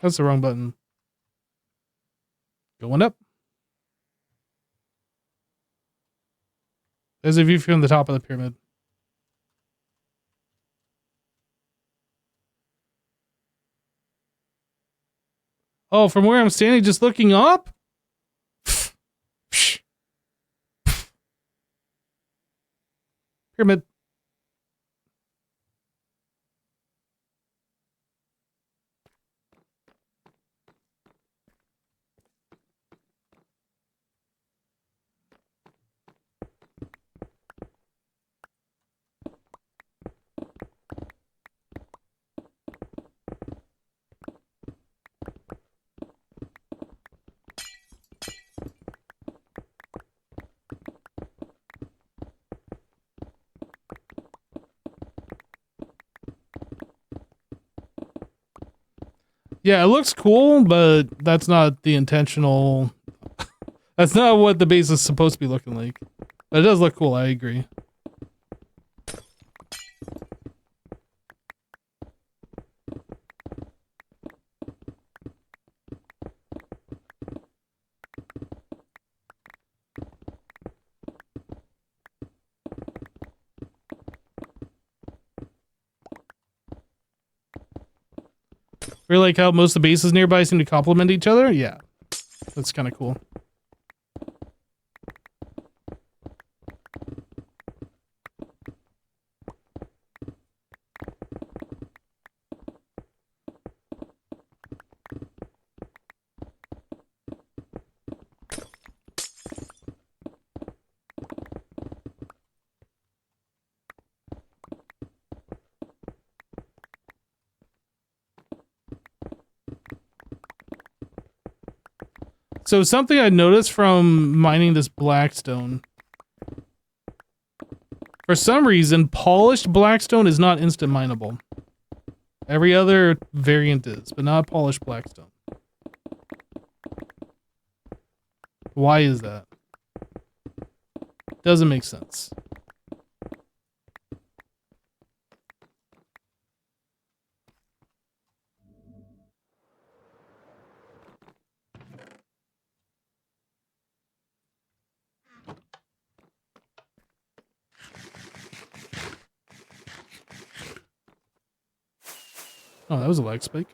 That's the wrong button. Going up. There's a view from the top of the pyramid. Oh, from where I'm standing, just looking up? Pyramid. Yeah, it looks cool, but that's not the intentional... That's not what the base is supposed to be looking like. But it does look cool, I agree. Really like how most of the bases nearby seem to complement each other? Yeah. That's kind of cool. So something I noticed from mining this blackstone. For some reason, polished blackstone is not instant mineable. Every other variant is, but not polished blackstone. Why is that? Doesn't make sense. Oh, that was a lag spike.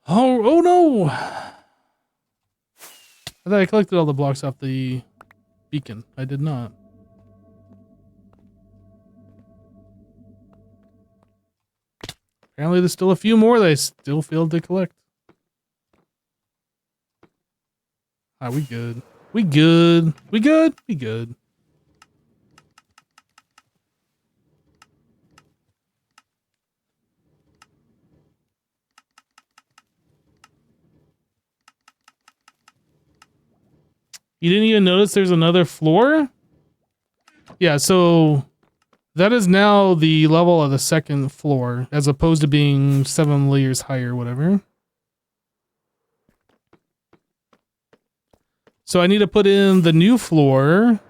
Oh no! I thought I collected all the blocks off the beacon. I did not. Apparently there's still a few more that I still failed to collect. Ah, we good. We good. We good. We good. You didn't even notice there's another floor? Yeah, so that is now the level of the second floor, as opposed to being 7 layers higher, whatever. So I need to put in the new floor,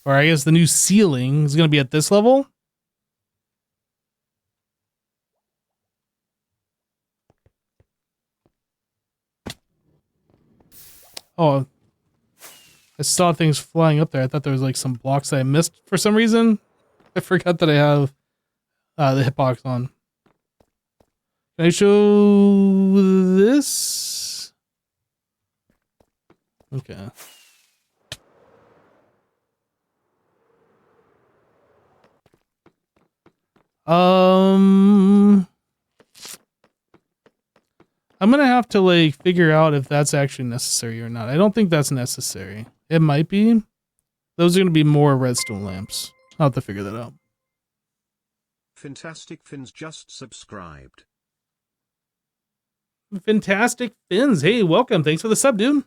or I guess the new ceiling is going to be at this level. Oh, I saw things flying up there. I thought there was like some blocks I missed for some reason. I forgot that I have the hitbox on. Can I show this? Okay. I'm gonna have to like figure out if that's actually necessary or not. I don't think that's necessary. It might be. Those are gonna be more redstone lamps. I'll have to figure that out. Fantastic Fins just subscribed. Fantastic Fins. Hey, welcome. Thanks for the sub, dude.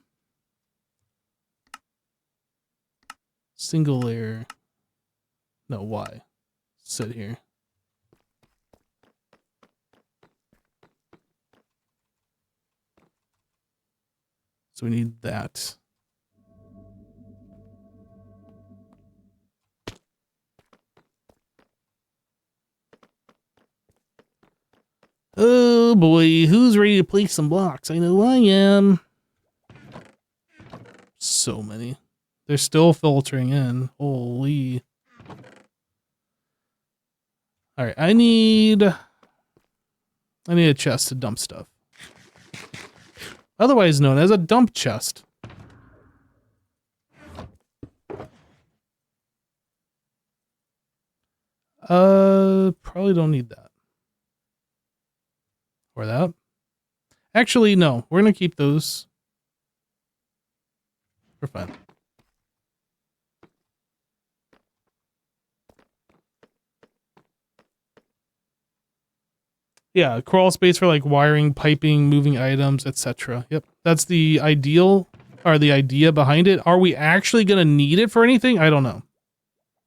Single layer. No, why? Sit here. So we need that. Oh boy, who's ready to place some blocks? I know I am. So many. They're still filtering in. Holy. Alright, I need a chest to dump stuff. Otherwise known as a dump chest. Probably don't need that. Or that. Actually, no. We're gonna keep those. We're fine. Yeah, crawl space for like wiring, piping, moving items, etc. Yep. That's the ideal, or the idea behind it. Are we actually gonna need it for anything? I don't know.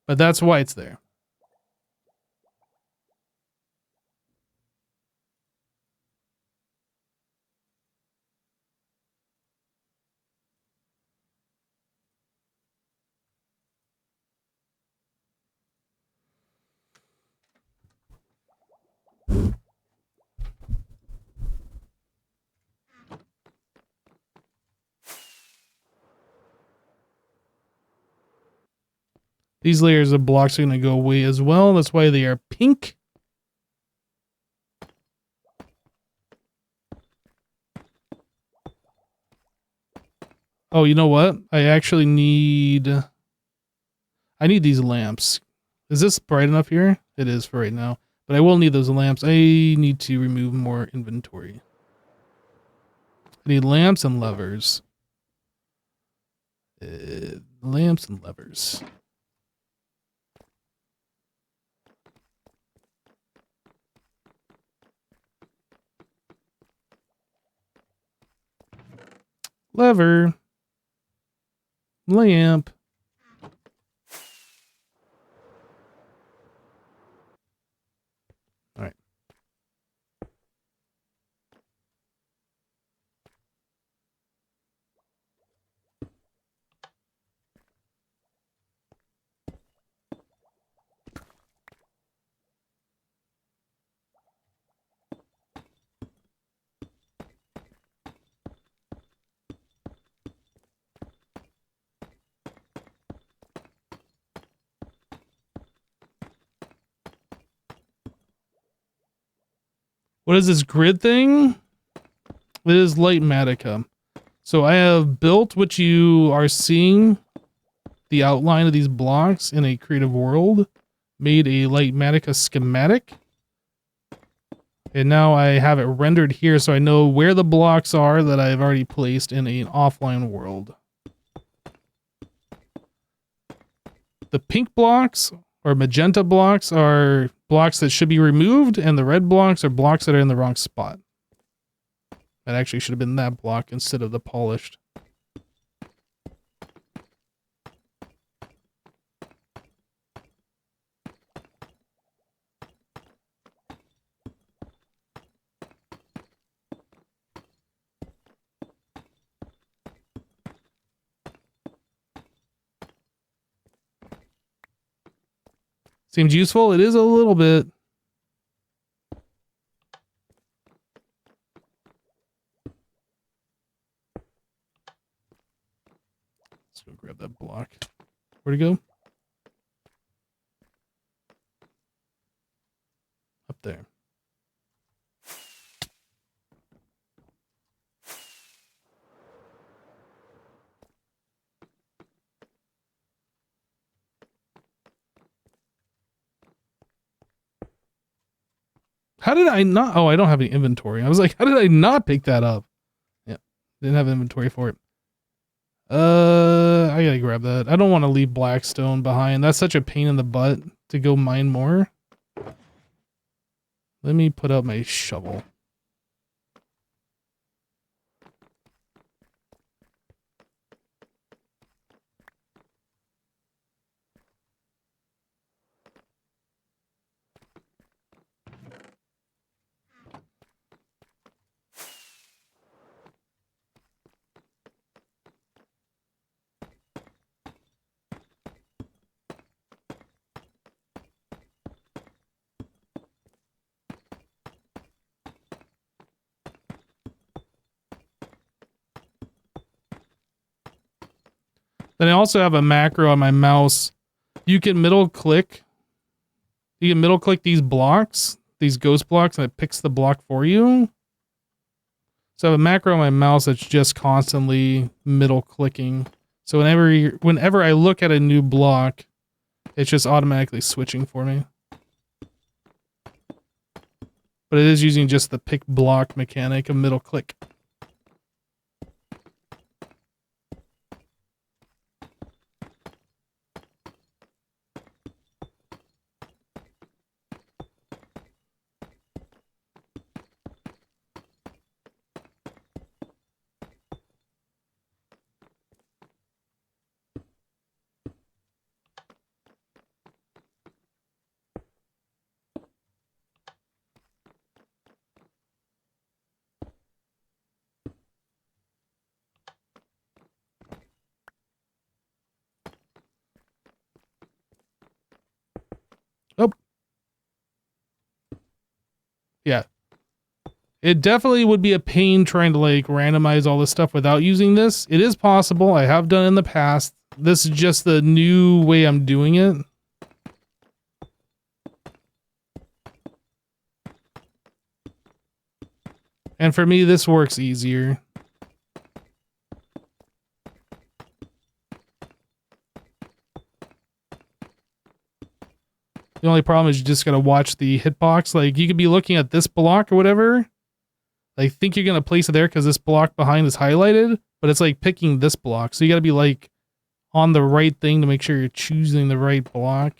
But that's why it's there. These layers of blocks are going to go away as well. That's why they are pink. Oh, you know what? I actually need... I need these lamps. Is this bright enough here? It is for right now. But I will need those lamps. I need to remove more inventory. I need lamps and levers. Lamps and levers. Lever. Lamp. All right. What is this grid thing? It is Lightmatica. So I have built what you are seeing, the outline of these blocks in a creative world, made a Lightmatica schematic, And now I have it rendered here so I know where the blocks are that I've already placed in an offline world. The pink blocks or magenta blocks are blocks that should be removed, and the red blocks are blocks that are in the wrong spot. That actually should have been that block instead of the polished. Seems useful. It is a little bit. Let's go grab that block. Where'd it go? Up there. How did I not? Oh, I don't have any inventory. I was like, how did I not pick that up? Yeah, didn't have inventory for it. I gotta grab that. I don't want to leave Blackstone behind. That's such a pain in the butt to go mine more. Let me put out my shovel. Then I also have a macro on my mouse. You can middle click. You can middle click these blocks, these ghost blocks, and it picks the block for you. So I have a macro on my mouse that's just constantly middle clicking. So whenever I look at a new block, it's just automatically switching for me. But it is using just the pick block mechanic of middle click. Oh. Yeah. It definitely would be a pain trying to like randomize all this stuff without using this. It is possible. I have done it in the past. This is just the new way I'm doing it. And for me, this works easier. The only problem is you just gotta watch the hitbox. Like, you could be looking at this block or whatever. Like, think you're gonna place it there because this block behind is highlighted, but it's like picking this block. So you gotta be like on the right thing to make sure you're choosing the right block.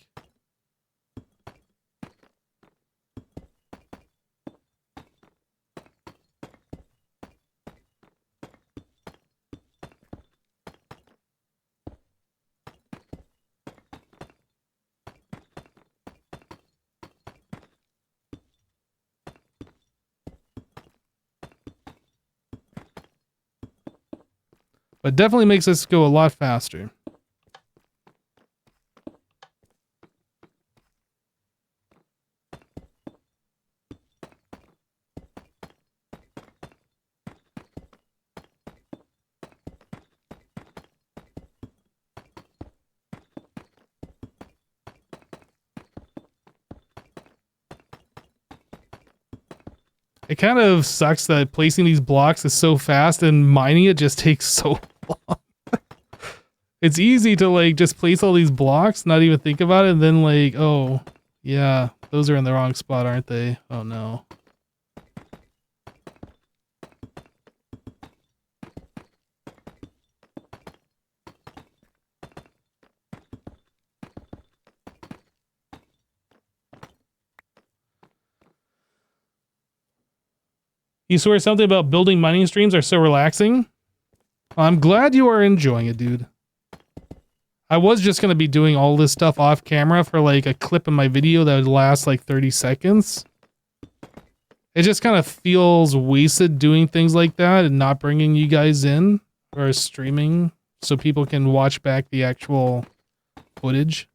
But definitely makes this go a lot faster. It kind of sucks that placing these blocks is so fast and mining it just takes so long. It's easy to like just place all these blocks, not even think about it, and then like, oh, yeah, those are in the wrong spot, aren't they? Oh no. You swear something about building mining streams are so relaxing? I'm glad you are enjoying it, dude. I was just going to be doing all this stuff off camera for like a clip in my video that would last like 30 seconds. It just kind of feels wasted doing things like that and not bringing you guys in or streaming so people can watch back the actual footage.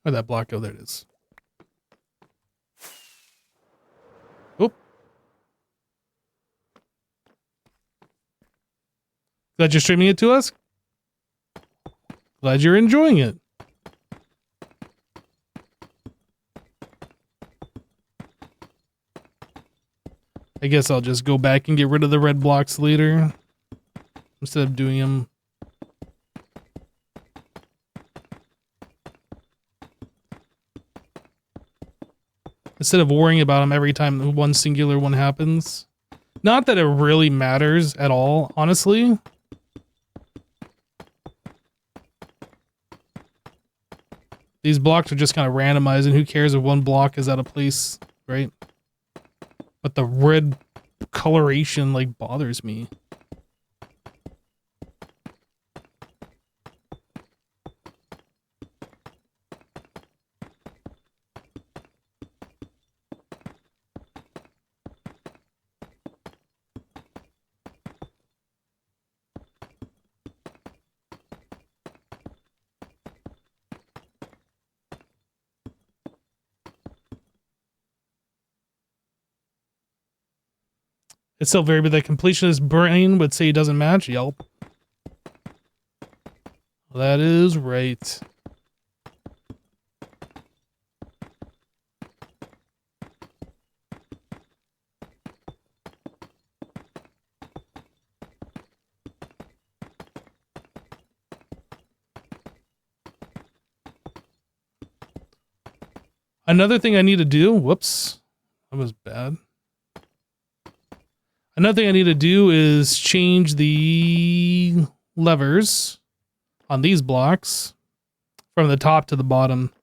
Where'd that block go? There it is. Oop. Glad you're streaming it to us. Glad you're enjoying it. I guess I'll just go back and get rid of the red blocks later instead of doing them. Instead of worrying about them every time one singular one happens. Not that it really matters at all, honestly. These blocks are just kind of randomized, and who cares if one block is out of place, right? But the red coloration, like, bothers me. It's so variable that completionist brain would say it doesn't match. Yelp. That is right. Another thing I need to do. Whoops. That was bad. Another thing I need to do is change the levers on these blocks from the top to the bottom.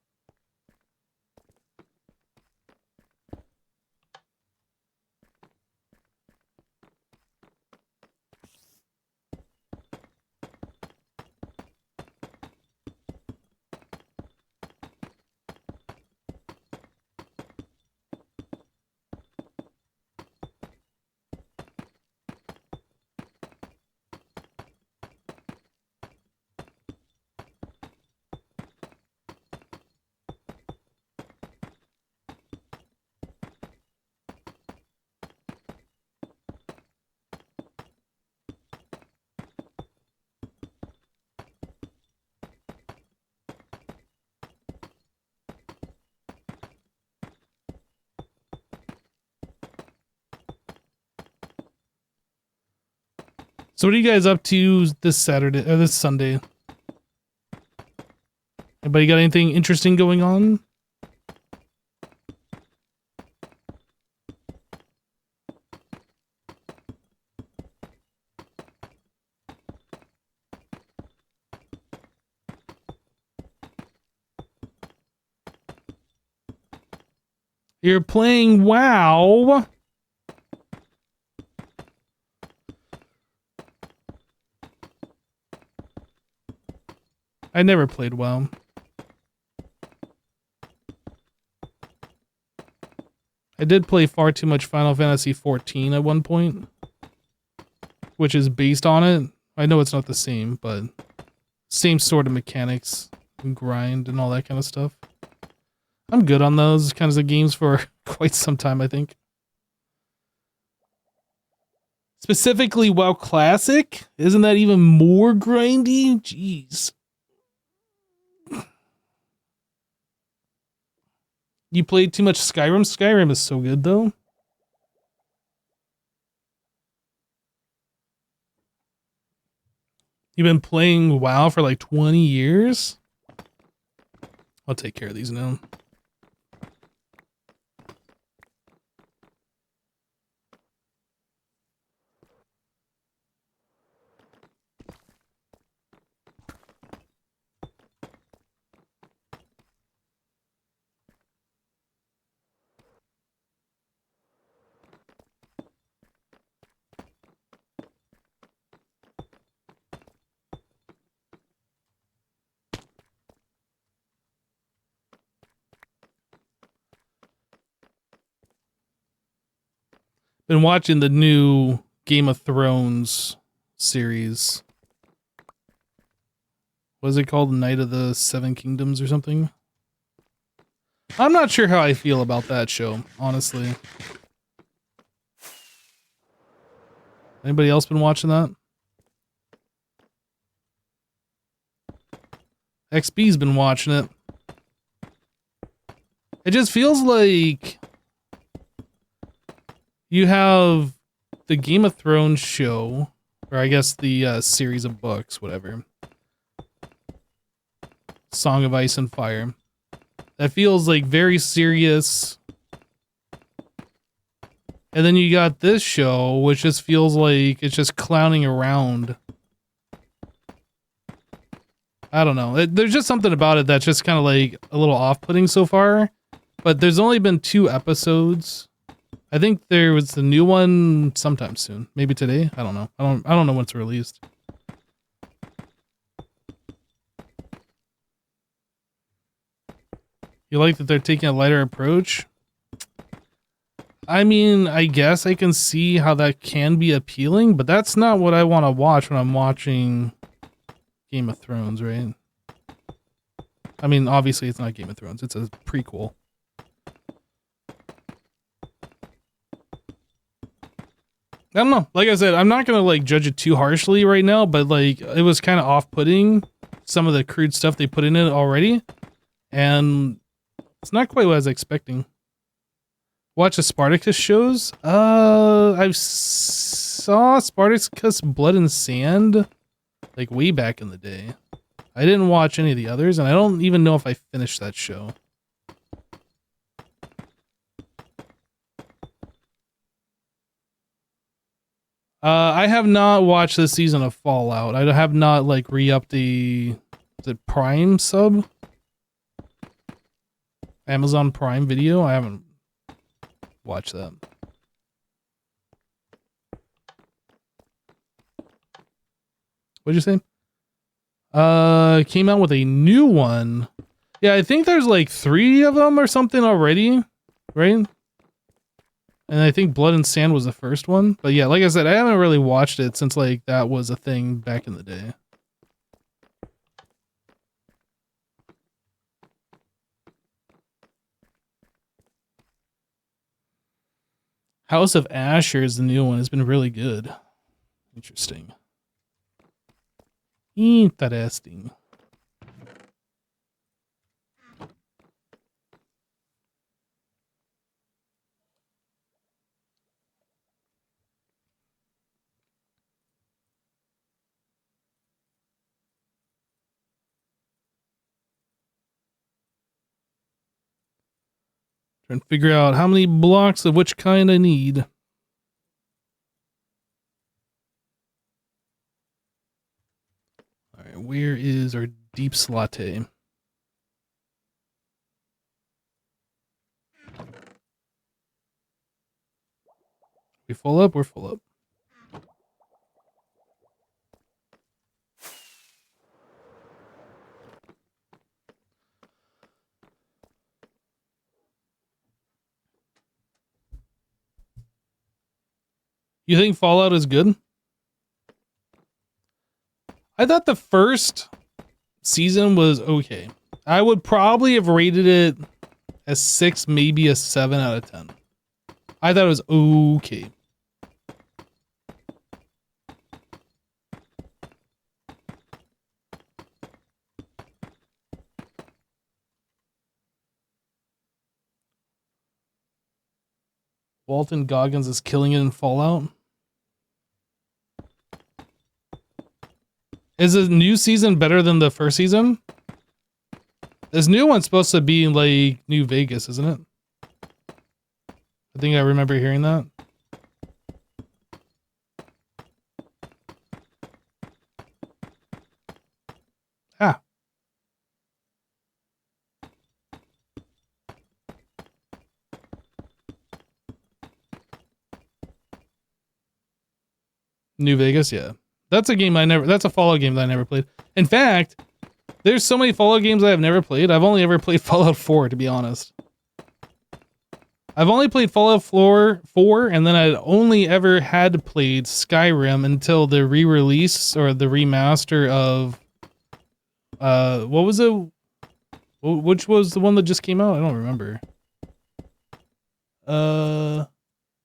So what are you guys up to this Saturday or this Sunday? Anybody got anything interesting going on? You're playing WoW. I never played WoW. I did play far too much Final Fantasy XIV at one point, which is based on it. I know it's not the same, but same sort of mechanics and grind and all that kind of stuff. I'm good on those kinds of games for quite some time, I think. Specifically WoW Classic? Isn't that even more grindy? Jeez. You played too much Skyrim? Skyrim is so good, though. You've been playing WoW for like 20 years? I'll take care of these now. Been watching the new Game of Thrones series. What is it called? Night of the Seven Kingdoms or something? I'm not sure how I feel about that show, honestly. Anybody else been watching that? XB's been watching it. It just feels like you have the Game of Thrones show, or I guess the series of books, whatever. Song of Ice and Fire. That feels like very serious. And then you got this show, which just feels like it's just clowning around. I don't know. There's just something about it that's just kind of like a little off-putting so far. But there's only been 2 episodes. I think there was the new one sometime soon. Maybe today? I don't know. I don't know when it's released. You like that they're taking a lighter approach? I mean, I guess I can see how that can be appealing, but that's not what I want to watch when I'm watching Game of Thrones, right? I mean, obviously it's not Game of Thrones. It's a prequel. I don't know. Like I said, I'm not going to like judge it too harshly right now, but like it was kind of off-putting, some of the crude stuff they put in it already. And it's not quite what I was expecting. Watch the Spartacus shows? I saw Spartacus Blood and Sand like way back in the day. I didn't watch any of the others, and I don't even know if I finished that show. I have not watched this season of Fallout. I have not like re-upped the Prime sub? Amazon Prime Video? I haven't watched that. What'd you say? Came out with a new one. Yeah, I think there's like 3 of them or something already, right? And I think Blood and Sand was the first one. But yeah, like I said, I haven't really watched it since like that was a thing back in the day. House of Asher is the new one. It's been really good. Interesting. Interesting. Trying to figure out how many blocks of which kind I need. Alright, where is our deep latte? We full up? We're full up. You think Fallout is good? I thought the first season was okay. I would probably have rated it a 6, maybe a 7 out of 10. I thought it was okay. Walton Goggins is killing it in Fallout. Is the new season better than the first season? This new one's supposed to be like New Vegas, isn't it? I think I remember hearing that. Ah. New Vegas, yeah. That's a game that's a Fallout game that I never played. In fact, there's so many Fallout games I have never played. I've only ever played Fallout 4, to be honest. I've only played Fallout 4, and then I'd only ever had played Skyrim until the re-release or the remaster of what was it? Which was the one that just came out? I don't remember.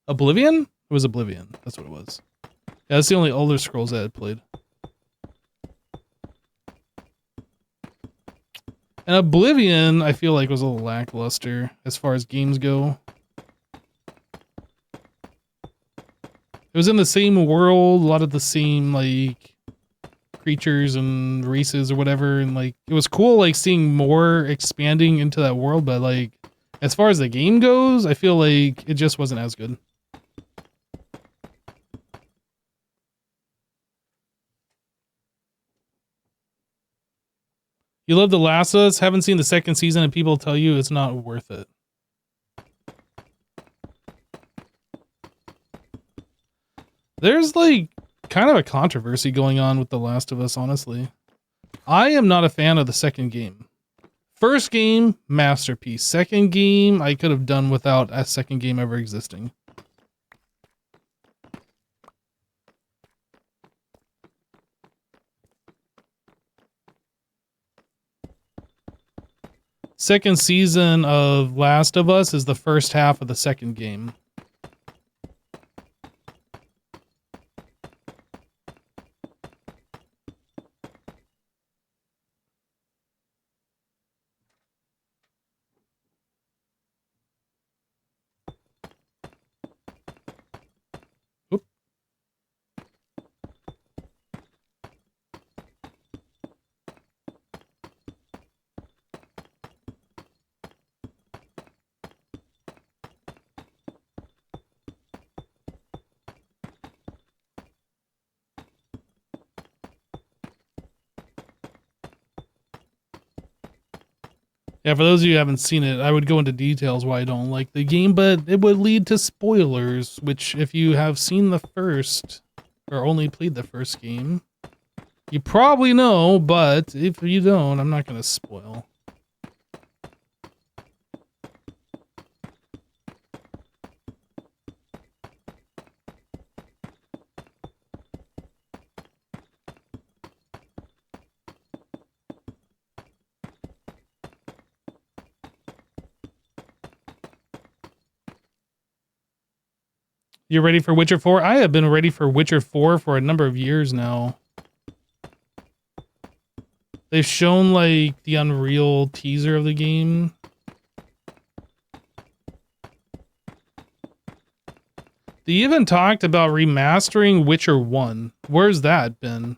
Oblivion? It was Oblivion. That's what it was. Yeah, that's the only Elder Scrolls I had played. And Oblivion, I feel like, was a little lackluster as far as games go. It was in the same world, a lot of the same, like, creatures and races or whatever, and, like, it was cool, like, seeing more expanding into that world, but, like, as far as the game goes, I feel like it just wasn't as good. You love The Last of Us, haven't seen the second season, and people tell you it's not worth it. There's, like, kind of a controversy going on with The Last of Us, honestly. I am not a fan of the second game. First game, masterpiece. Second game, I could have done without a second game ever existing. Second season of Last of Us is the first half of the second game. Oop. Yeah, for those of you who haven't seen it, I would go into details why I don't like the game, but it would lead to spoilers, which if you have seen the first, or only played the first game, you probably know, but if you don't, I'm not going to spoil. You ready for Witcher 4? I have been ready for Witcher 4 for a number of years now. They've shown, like, the Unreal teaser of the game. They even talked about remastering Witcher 1. Where's that been?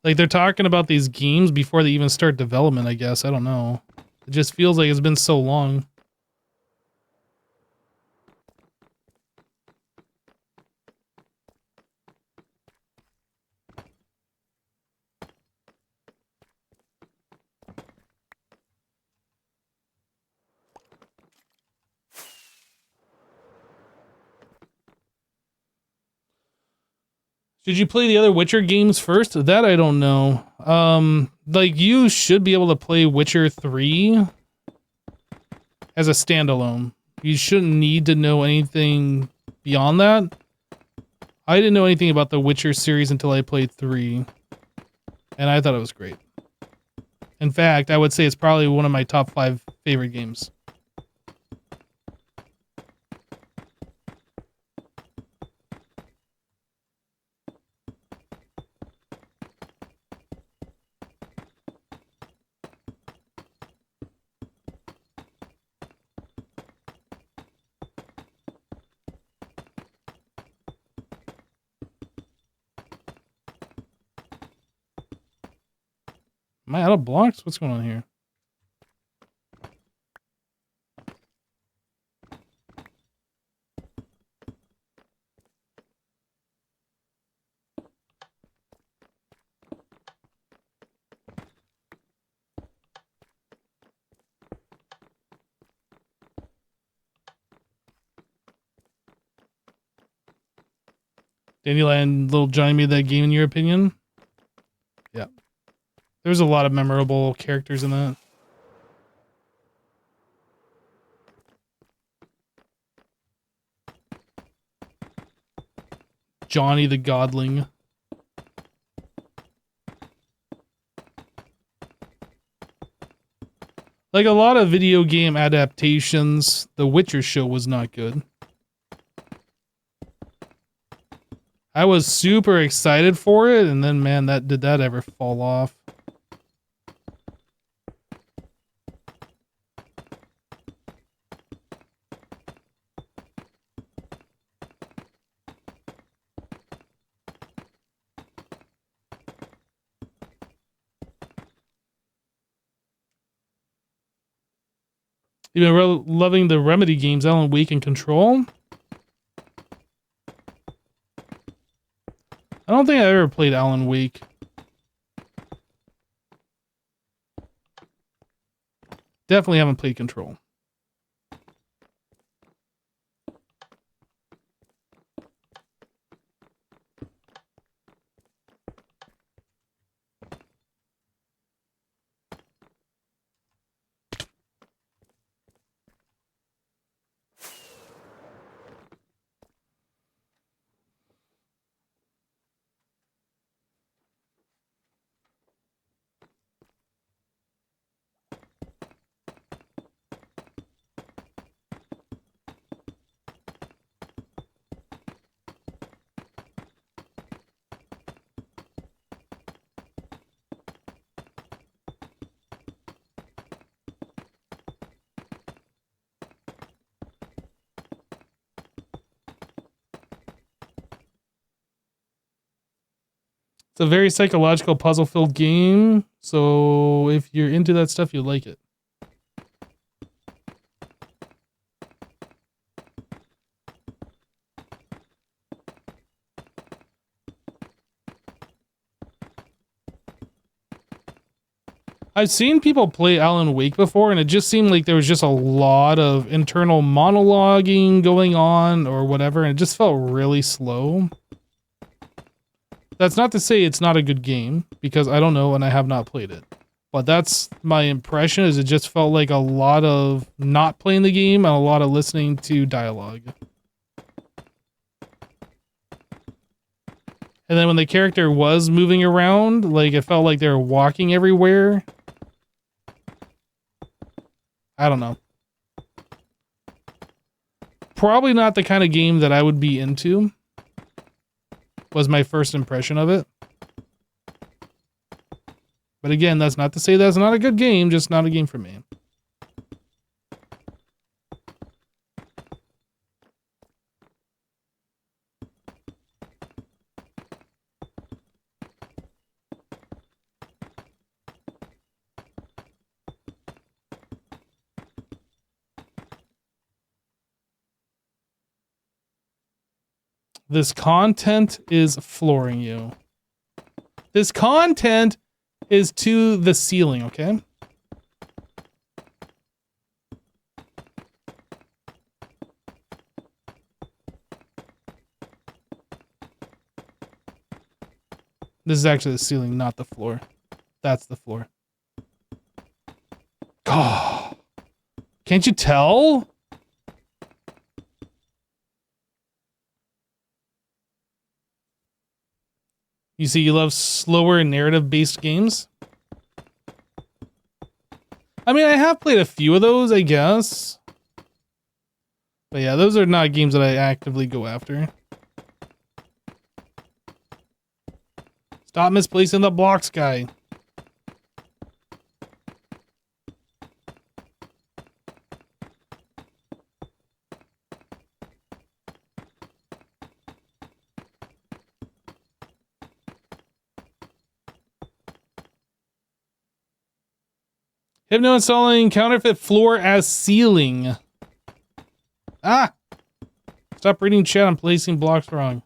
Like, they're talking about these games before they even start development, I guess. I don't know. It just feels like it's been so long. Did you play the other Witcher games first? That I don't know. Like, you should be able to play Witcher 3 as a standalone. You shouldn't need to know anything beyond that. I didn't know anything about the Witcher series until I played 3, and I thought it was great. In fact, I would say it's probably one of my top 5 favorite games. Am I out of blocks? What's going on here? Dandelion, Little Johnny made that game in your opinion? Yeah. There's a lot of memorable characters in that. Johnny the Godling. Like a lot of video game adaptations, The Witcher show was not good. I was super excited for it, and then man, did that ever fall off? You've been loving the Remedy games, Alan Wake and Control? I don't think I ever played Alan Wake. Definitely haven't played Control. It's a very psychological, puzzle-filled game, so if you're into that stuff, you'll like it. I've seen people play Alan Wake before, and it just seemed like there was just a lot of internal monologuing going on or whatever, and it just felt really slow. That's not to say it's not a good game, because I don't know and I have not played it. But that's my impression, is it just felt like a lot of not playing the game and a lot of listening to dialogue. And then when the character was moving around, like it felt like they were walking everywhere. I don't know. Probably not the kind of game that I would be into. Was my first impression of it. But again, that's not to say that's not a good game, just not a game for me. This content is flooring you. This content is to the ceiling, okay? This is actually the ceiling, not the floor. That's the floor. Oh, can't you tell? You see, you love slower narrative-based games? I mean, I have played a few of those, I guess. But yeah, those are not games that I actively go after. Stop misplacing the blocks, guy. Hypno installing counterfeit floor as ceiling. Ah! Stop reading chat. I'm placing blocks wrong.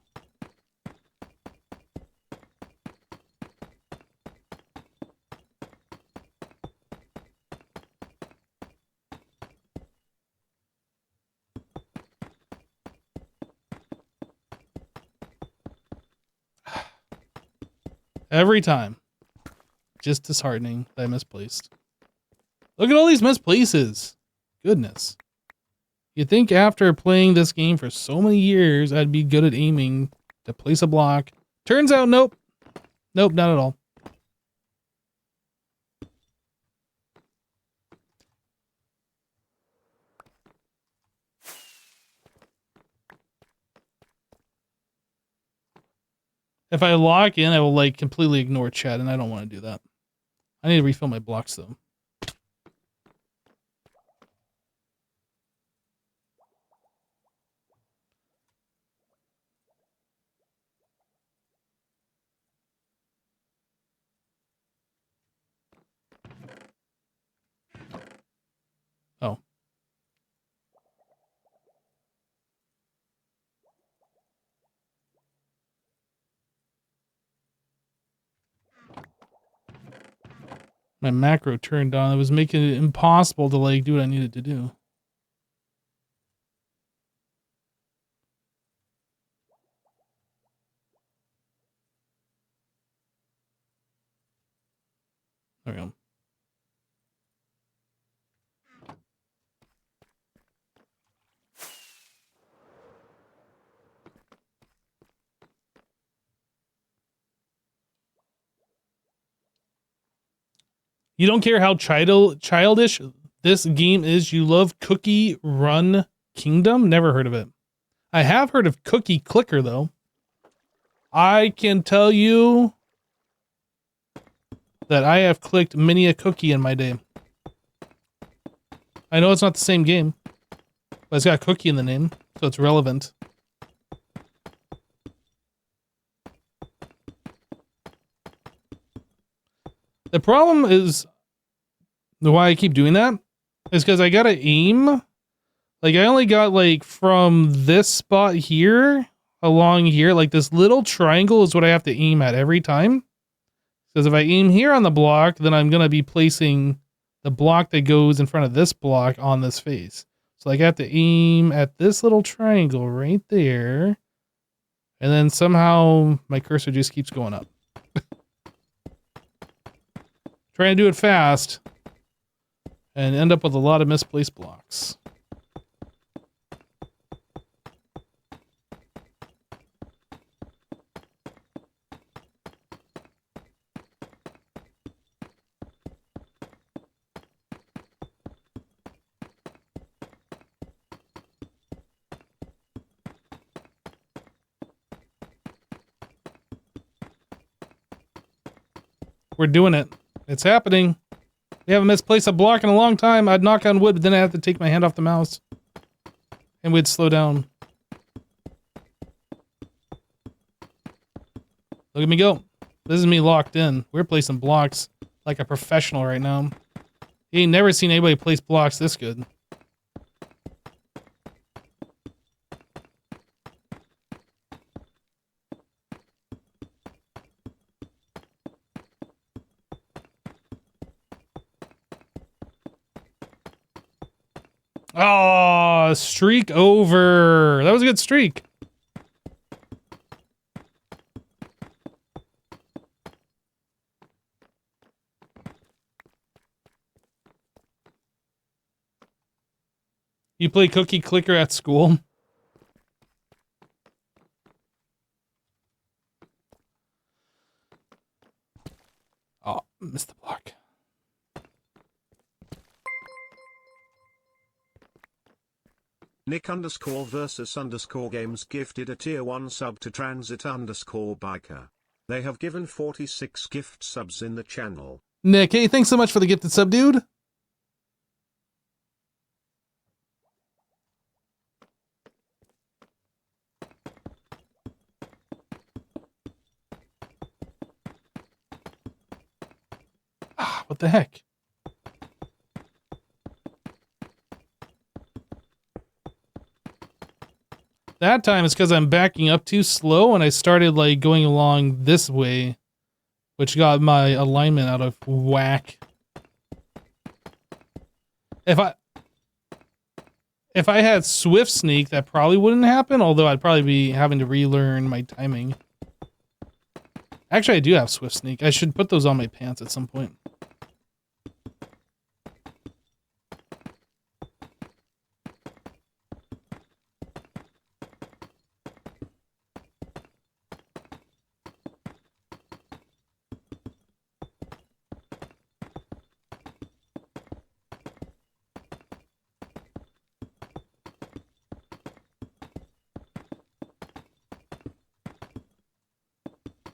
Every time. Just disheartening that I misplaced. Look at all these misplaces. Goodness. You'd think after playing this game for so many years, I'd be good at aiming to place a block. Turns out, nope. Nope, not at all. If I lock in, I will like completely ignore chat, and I don't want to do that. I need to refill my blocks though. Oh. My macro turned on. It was making it impossible to like do what I needed to do. There we go. You don't care how childish this game is. You love Cookie Run Kingdom? Never heard of it. I have heard of Cookie Clicker, though. I can tell you that I have clicked many a cookie in my day. I know it's not the same game, but it's got cookie in the name, so it's relevant. The problem is, why I keep doing that is because I gotta aim. Like, I only got, like, from this spot here, along here, like, this little triangle is what I have to aim at every time. Because if I aim here on the block, then I'm gonna be placing the block that goes in front of this block on this face. So, like, I have to aim at this little triangle right there. And then somehow my cursor just keeps going up. Trying to do it fast and end up with a lot of misplaced blocks. We're doing it. It's happening. We haven't misplaced a block in a long time. I'd knock on wood, but then I have to take my hand off the mouse. And we'd slow down. Look at me go. This is me locked in. We're placing blocks like a professional right now. You ain't never seen anybody place blocks this good. Oh, streak over. That was a good streak. You play Cookie Clicker at school? Oh, missed the block. Nick _versus_ games gifted a tier 1 sub to transit _biker. They have given 46 gift subs in the channel. Nick, hey, thanks so much for the gifted sub, dude. Ah, what the heck? That time it's because I'm backing up too slow and I started like going along this way, which got my alignment out of whack. If I had Swift Sneak, that probably wouldn't happen, although I'd probably be having to relearn my timing. Actually, I do have Swift Sneak. I should put those on my pants at some point.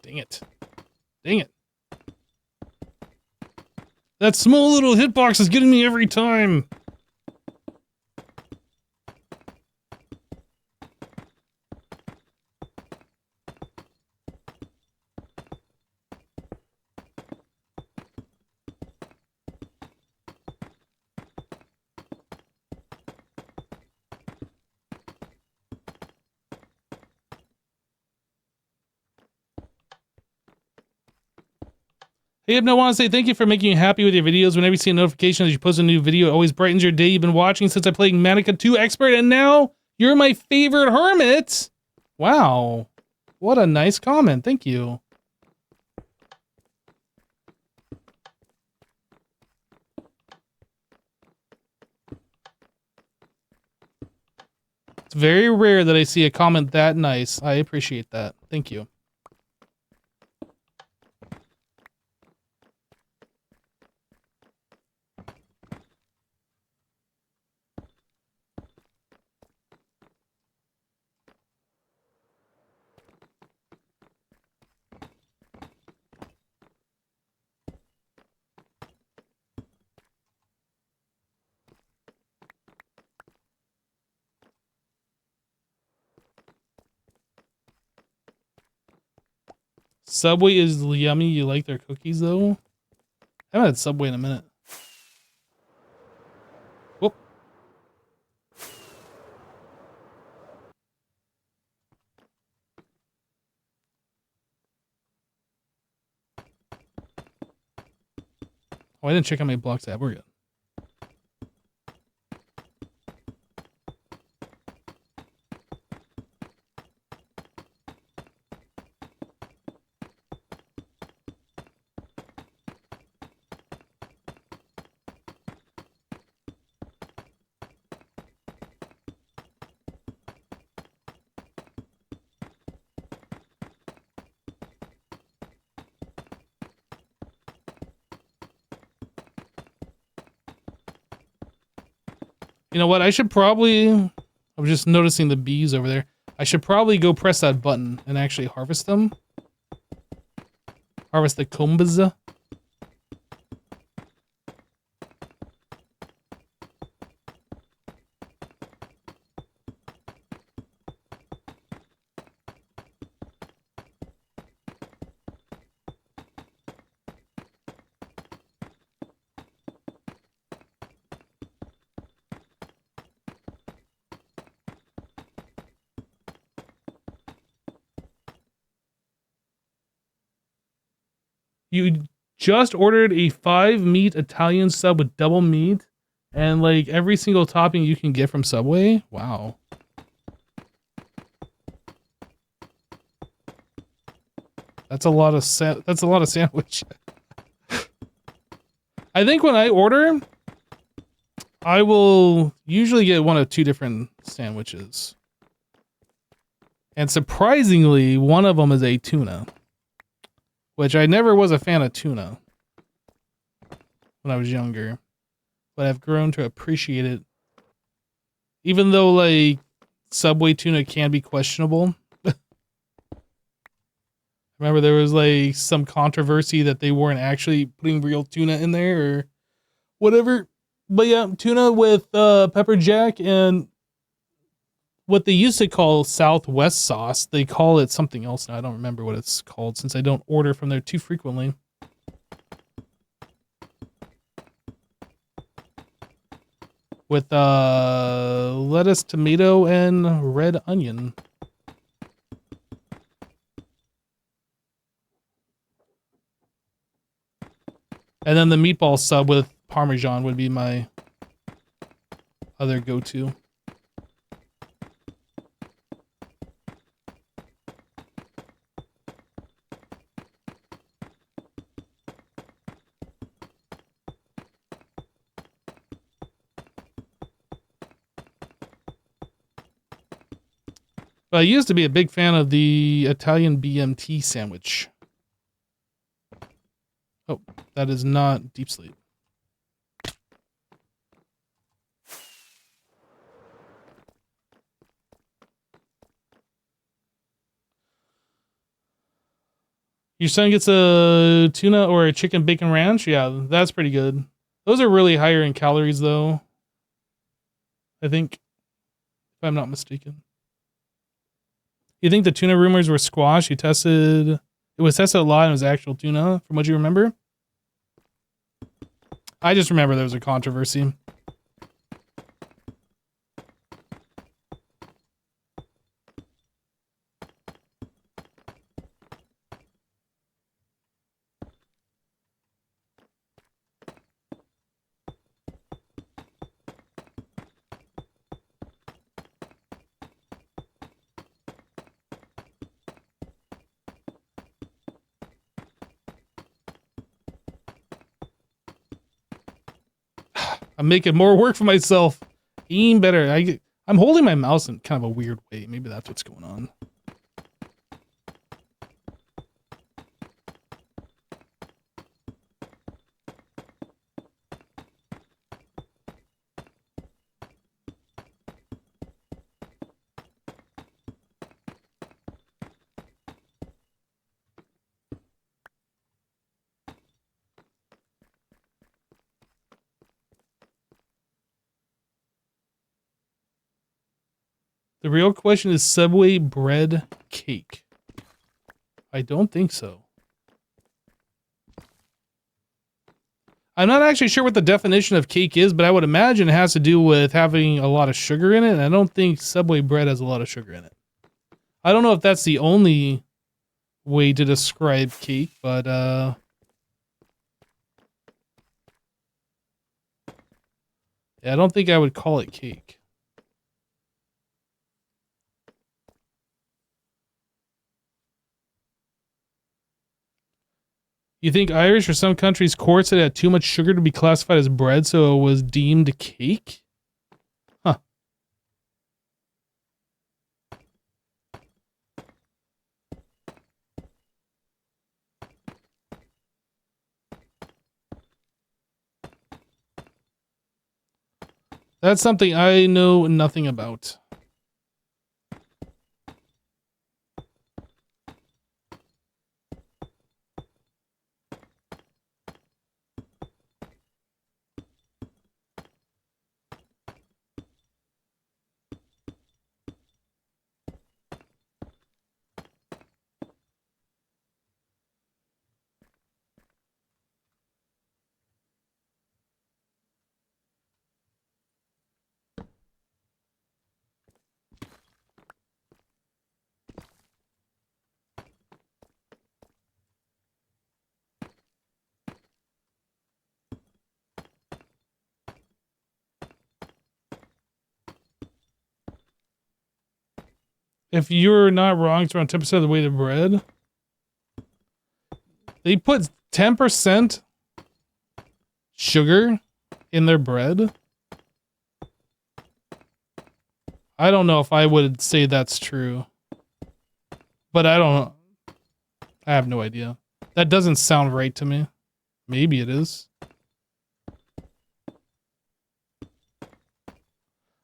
Dang it. Dang it. That small little hitbox is getting me every time. Hey, Ibn, I want to say thank you for making you happy with your videos. Whenever you see a notification that you post a new video, it always brightens your day. You've been watching since I played Manica 2 Expert, and now you're my favorite hermit. Wow. What a nice comment. Thank you. It's very rare that I see a comment that nice. I appreciate that. Thank you. Subway is yummy. You like their cookies, though? I haven't had Subway in a minute. Whoop. Oh, I didn't check how many blocks I have. We're good. You know what? I should probably... I was just noticing the bees over there. I should probably go press that button and actually harvest them. Harvest the combas. You just ordered a 5-meat Italian sub with double meat and like every single topping you can get from Subway? Wow. That's a lot of sandwich. I think when I order, I will usually get one of 2 different sandwiches. And surprisingly, one of them is a tuna. Which I never was a fan of tuna when I was younger, but I've grown to appreciate it. Even though, like, Subway tuna can be questionable. Remember there was, like, some controversy that they weren't actually putting real tuna in there or whatever. But yeah, tuna with pepper jack and what they used to call Southwest sauce, they call it something else now. I don't remember what it's called since I don't order from there too frequently. with lettuce, tomato, and red onion. And then the meatball sub with Parmesan would be my other go-to. But I used to be a big fan of the Italian BMT sandwich. Oh, that is not deep sleep. Your son gets a tuna or a chicken bacon ranch? Yeah, that's pretty good. Those are really higher in calories, though. I think, if I'm not mistaken. You think the tuna rumors were squashed? It was tested a lot and it was actual tuna, from what you remember? I just remember there was a controversy. I'm making more work for myself. Eating better. I'm holding my mouse in kind of a weird way. Maybe that's what's going on. The real question is Subway bread cake. I don't think so. I'm not actually sure what the definition of cake is, but I would imagine it has to do with having a lot of sugar in it. And I don't think Subway bread has a lot of sugar in it. I don't know if that's the only way to describe cake, but yeah, I don't think I would call it cake. You think Irish or some countries' courts said it had too much sugar to be classified as bread, so it was deemed cake? Huh. That's something I know nothing about. If you're not wrong, it's around 10% of the weight of bread. They put 10% sugar in their bread. I don't know if I would say that's true. But I don't know. I have no idea. That doesn't sound right to me. Maybe it is.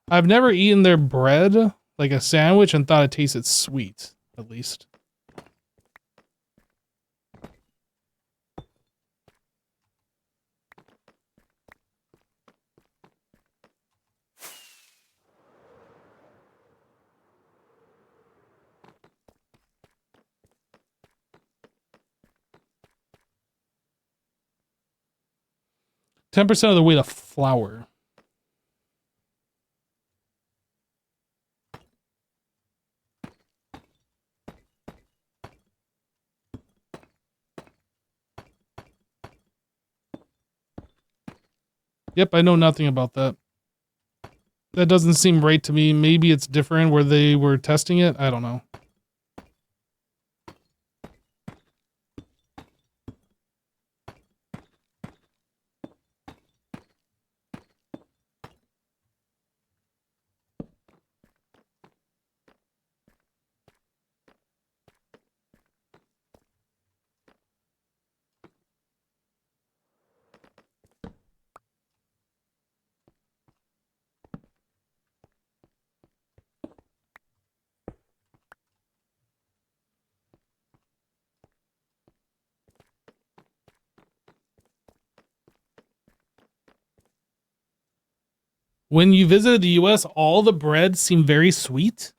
I've never eaten their bread like a sandwich and thought it tasted sweet, at least. $10% of the weight of flour. Yep, I know nothing about that. That doesn't seem right to me. Maybe it's different where they were testing it. I don't know. When you visited the US, all the bread seemed very sweet.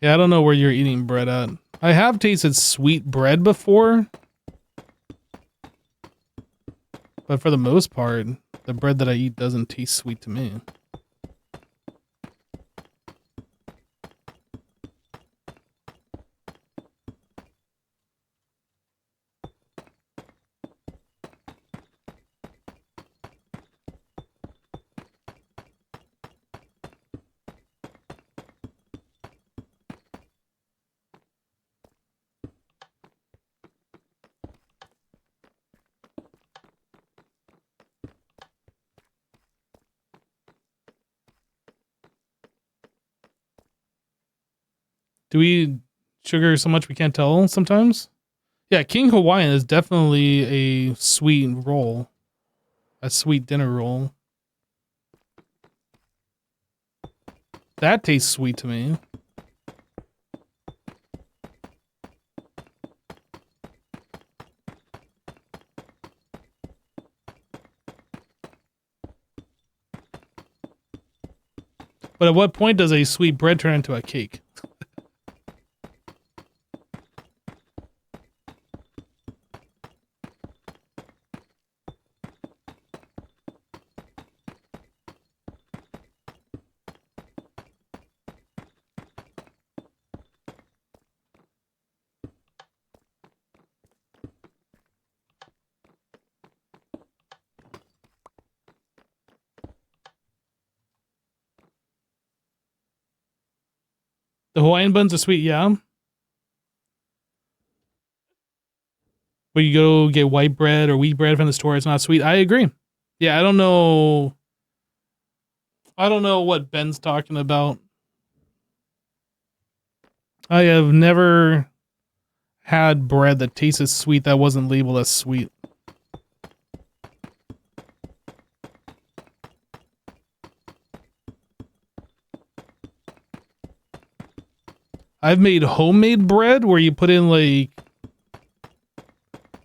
Yeah, I don't know where you're eating bread at. I have tasted sweet bread before, but for the most part, the bread that I eat doesn't taste sweet to me. Do we eat sugar so much we can't tell sometimes? Yeah, King Hawaiian is definitely a sweet roll. A sweet dinner roll. That tastes sweet to me. But at what point does a sweet bread turn into a cake? The Hawaiian buns are sweet, yeah. But you go get white bread or wheat bread from the store, it's not sweet. I agree. Yeah, I don't know. I don't know what Ben's talking about. I have never had bread that tasted sweet that wasn't labeled as sweet. I've made homemade bread where you put in like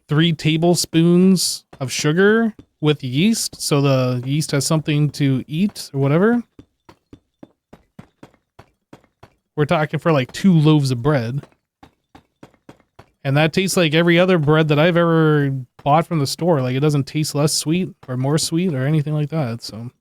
3 tablespoons of sugar with yeast, so the yeast has something to eat or whatever. We're talking for like 2 loaves of bread. And that tastes like every other bread that I've ever bought from the store. Like, it doesn't taste less sweet or more sweet or anything like that, so.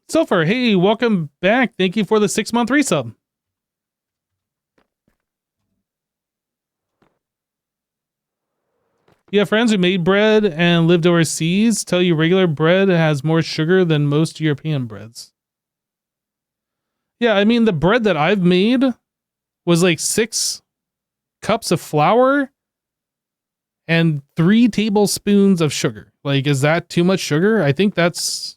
Sulfur, hey, welcome back. Thank you for the 6-month resub. You have friends who made bread and lived overseas tell you regular bread has more sugar than most European breads. Yeah, I mean, the bread that I've made was like 6 cups of flour and 3 tablespoons of sugar. Like, is that too much sugar? I think that's,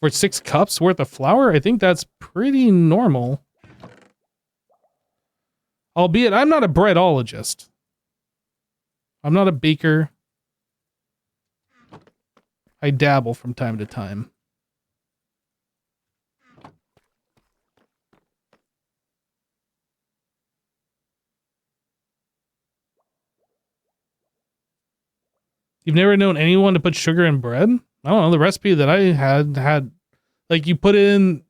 for 6 cups worth of flour, I think that's pretty normal. Albeit, I'm not a breadologist. I'm not a baker. I dabble from time to time. You've never known anyone to put sugar in bread? I don't know. The recipe that I had like you put in,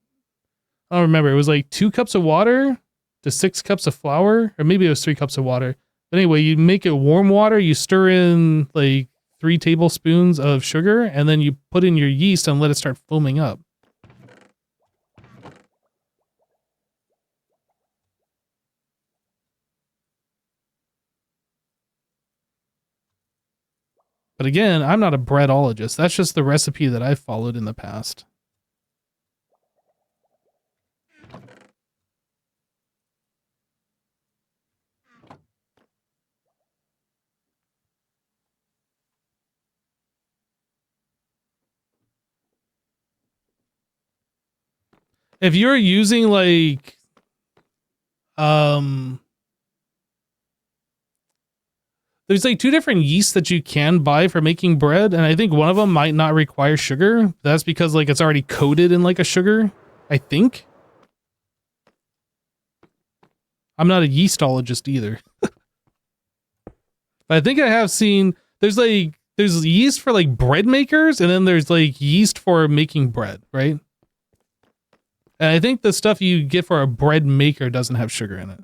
I don't remember. It was like 2 cups of water to 6 cups of flour, or maybe it was 3 cups of water. But anyway, you make it warm water. You stir in like 3 tablespoons of sugar, and then you put in your yeast and let it start foaming up. But again, I'm not a breadologist. That's just the recipe that I've followed in the past. If you're using like, there's like 2 different yeasts that you can buy for making bread, and I think one of them might not require sugar. That's because like it's already coated in like a sugar, I think. I'm not a yeastologist either. But I think I have seen there's yeast for like bread makers, and then there's like yeast for making bread, right? And I think the stuff you get for a bread maker doesn't have sugar in it,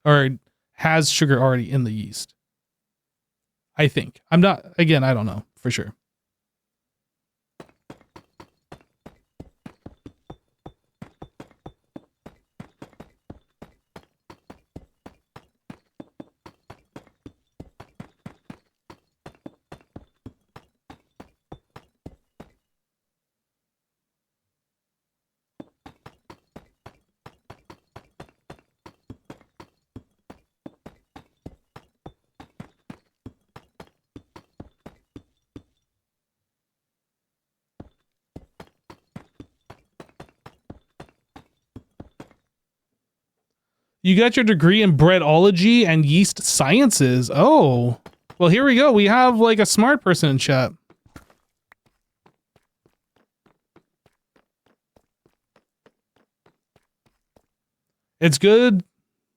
or has sugar already in the yeast. I think. I'm not, again, I don't know for sure. You got your degree in breadology and yeast sciences. Oh, well, here we go. We have like a smart person in chat. It's good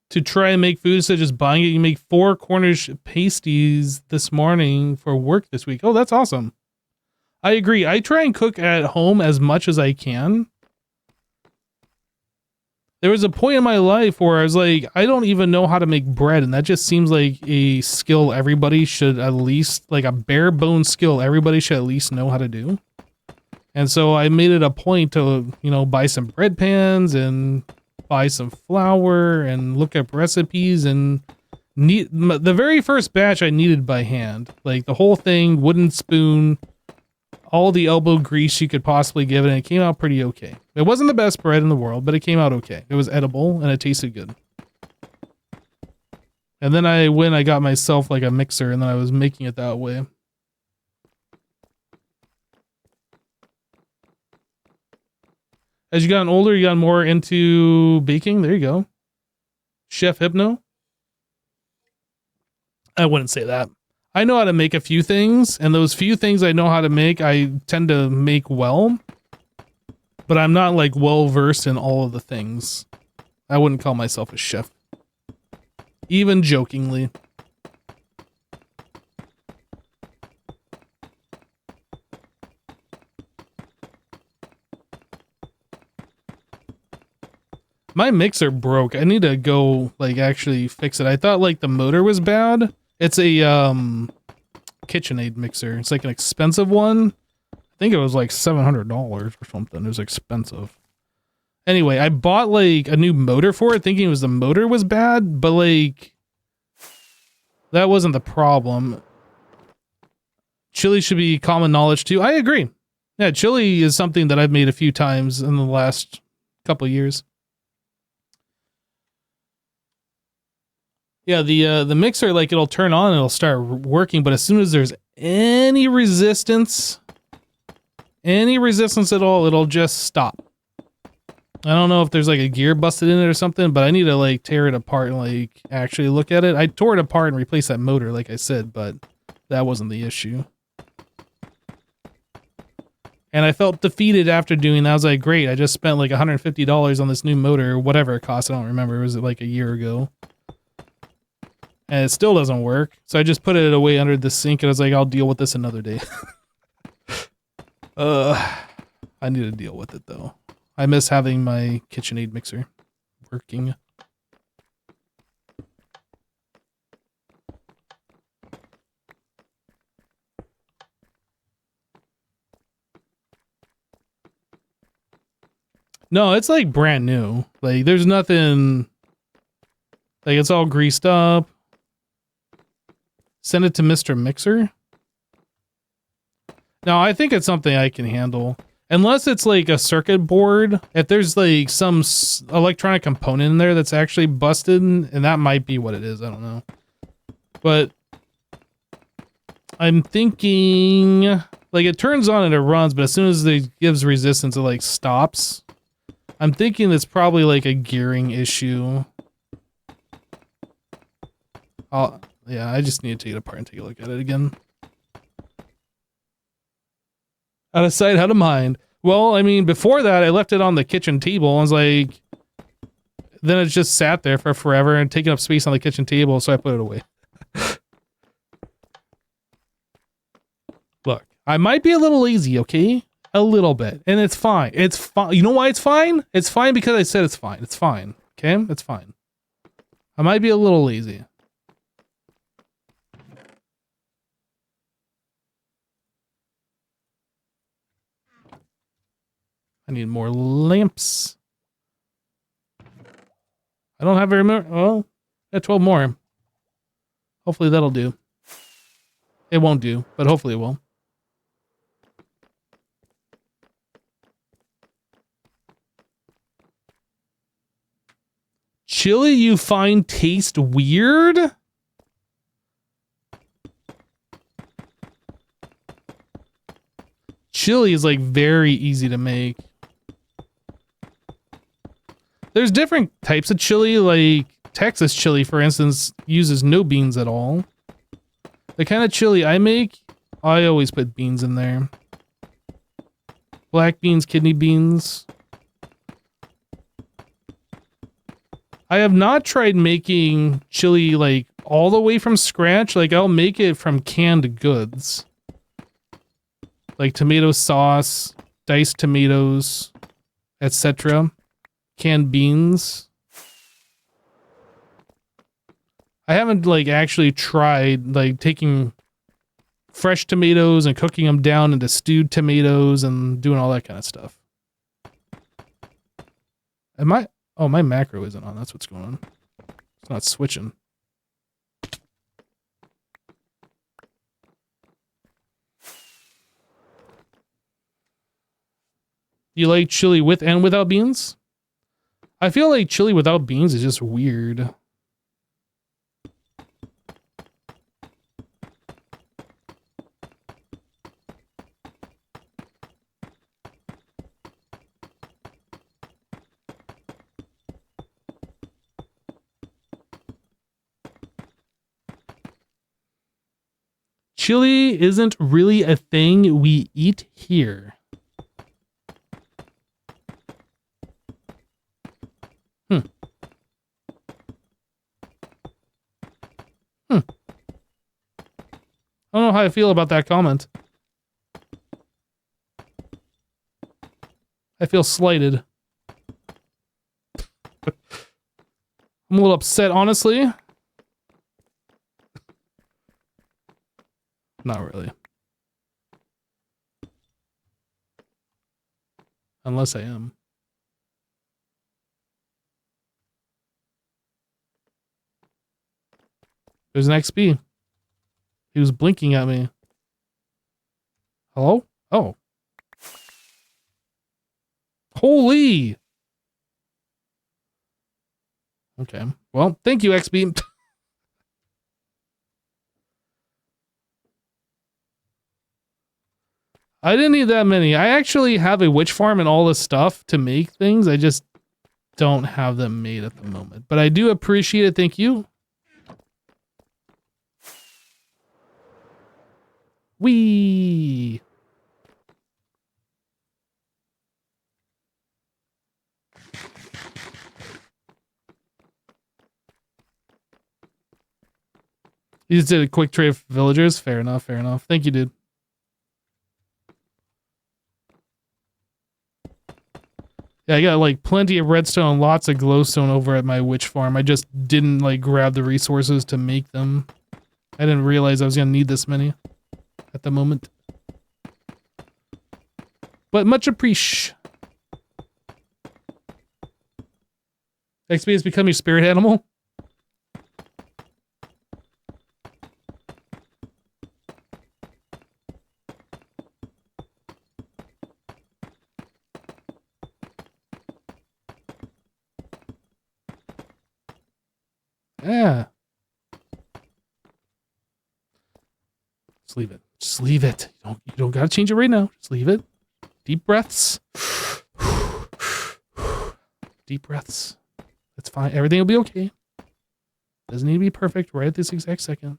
to try and make food instead of just buying it. You make 4 Cornish pasties this morning for work this week. Oh, that's awesome. I agree. I try and cook at home as much as I can. There was a point in my life where I was like, I don't even know how to make bread. And that just seems like a skill everybody should at least, like a bare bone skill, everybody should at least know how to do. And so I made it a point to, you know, buy some bread pans and buy some flour and look up recipes and the very first batch I kneaded by hand, like the whole thing, wooden spoon, all the elbow grease you could possibly give it, and it came out pretty okay. It wasn't the best bread in the world, but it came out okay. It was edible and it tasted good. And then I got myself like a mixer, and then I was making it that way. As you gotten older, you got more into baking. There you go. Chef Hypno. I wouldn't say that. I know how to make a few things, and those few things I know how to make, I tend to make well. But I'm not like well versed in all of the things. I wouldn't call myself a chef. Even jokingly. My mixer broke. I need to go like actually fix it. I thought like the motor was bad. It's a KitchenAid mixer. It's like an expensive one. I think it was like $700 or something. It was expensive. Anyway, I bought like a new motor for it, thinking it was the motor was bad, but like that wasn't the problem. Chili should be common knowledge too. I agree. Yeah, chili is something that I've made a few times in the last couple of years. Yeah, the mixer, like it'll turn on and it'll start working, but as soon as there's any resistance at all, it'll just stop. I don't know if there's like a gear busted in it or something, but I need to like tear it apart and like actually look at it. I tore it apart and replaced that motor, like I said, but that wasn't the issue. And I felt defeated after doing that. I was like, great, I just spent like $150 on this new motor, whatever it cost. I don't remember. It was like a year ago. and it still doesn't work. So I just put it away under the sink, and I was like, I'll deal with this another day. I need to deal with it though. I miss having my KitchenAid mixer working. No, it's like brand new. Like there's nothing, like it's all greased up. Send it to Mr. Mixer. No, I think it's something I can handle. Unless it's like a circuit board. If there's like some electronic component in there that's actually busted, and that might be what it is. I don't know. But I'm thinking, like it turns on and it runs, but as soon as it gives resistance, it like stops. I'm thinking it's probably like a gearing issue. Yeah, I just need to take it apart and take a look at it again. Out of sight, out of mind. Well, I mean, before that, I left it on the kitchen table. I was like, then it just sat there for forever and taking up space on the kitchen table, so I put it away. Look, I might be a little lazy, okay? A little bit. And it's fine. It's fine. You know why it's fine? It's fine because I said it's fine. It's fine. Okay? It's fine. I might be a little lazy. I need more lamps. I don't have very many. Well, I got 12 more. Hopefully that'll do. It won't do, but hopefully it will. Chili you find taste weird? Chili is like very easy to make. There's different types of chili, like Texas chili, for instance, uses no beans at all. The kind of chili I make, I always put beans in there. Black beans, kidney beans. I have not tried making chili like all the way from scratch. Like I'll make it from canned goods. Like tomato sauce, diced tomatoes, etc. Canned beans. I haven't like actually tried like taking fresh tomatoes and cooking them down into stewed tomatoes and doing all that kind of stuff. Oh, my macro isn't on. That's what's going on. It's not switching. You like chili with and without beans? I feel like chili without beans is just weird. Chili isn't really a thing we eat here. I don't know how I feel about that comment. I feel slighted. I'm a little upset, honestly. Not really. Unless I am. There's an XP. He was blinking at me. Hello? Oh. Holy! Okay. Well, thank you, XP. I didn't need that many. I actually have a witch farm and all this stuff to make things. I just don't have them made at the moment. But I do appreciate it. Thank you. Whee! You just did a quick trade of villagers. Fair enough. Fair enough. Thank you, dude. Yeah, I got like plenty of redstone, lots of glowstone over at my witch farm. I just didn't like grab the resources to make them. I didn't realize I was gonna need this many at the moment. But much appreciate. XP has become your spirit animal. Yeah. Just leave it. Just leave it. You don't gotta change it right now. Just leave it. Deep breaths. Deep breaths. That's fine. Everything will be okay. Doesn't need to be perfect right at this exact second.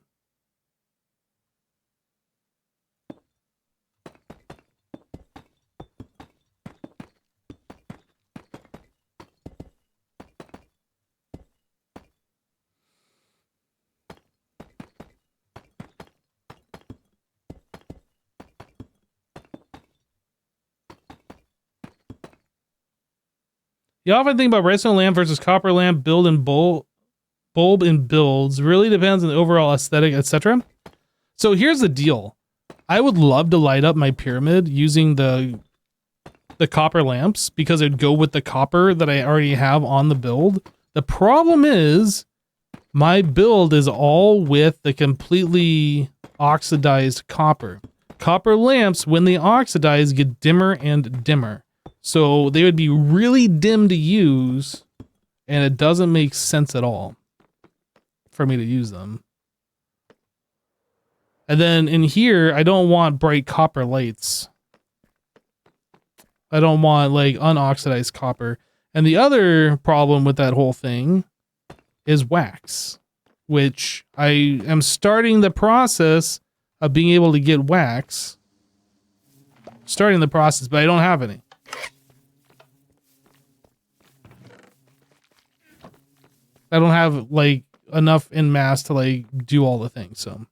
You often think about redstone lamp versus copper lamp build and bulb and builds. Really depends on the overall aesthetic, etc. So here's the deal. I would love to light up my pyramid using the copper lamps because it'd go with the copper that I already have on the build. The problem is my build is all with the completely oxidized copper. Copper lamps, when they oxidize, get dimmer and dimmer. So they would be really dim to use, and it doesn't make sense at all for me to use them. And then in here, I don't want bright copper lights. I don't want like unoxidized copper. And the other problem with that whole thing is wax, which I am starting the process of being able to get wax. Starting the process, but I don't have any. I don't have like enough in mass to like do all the things, so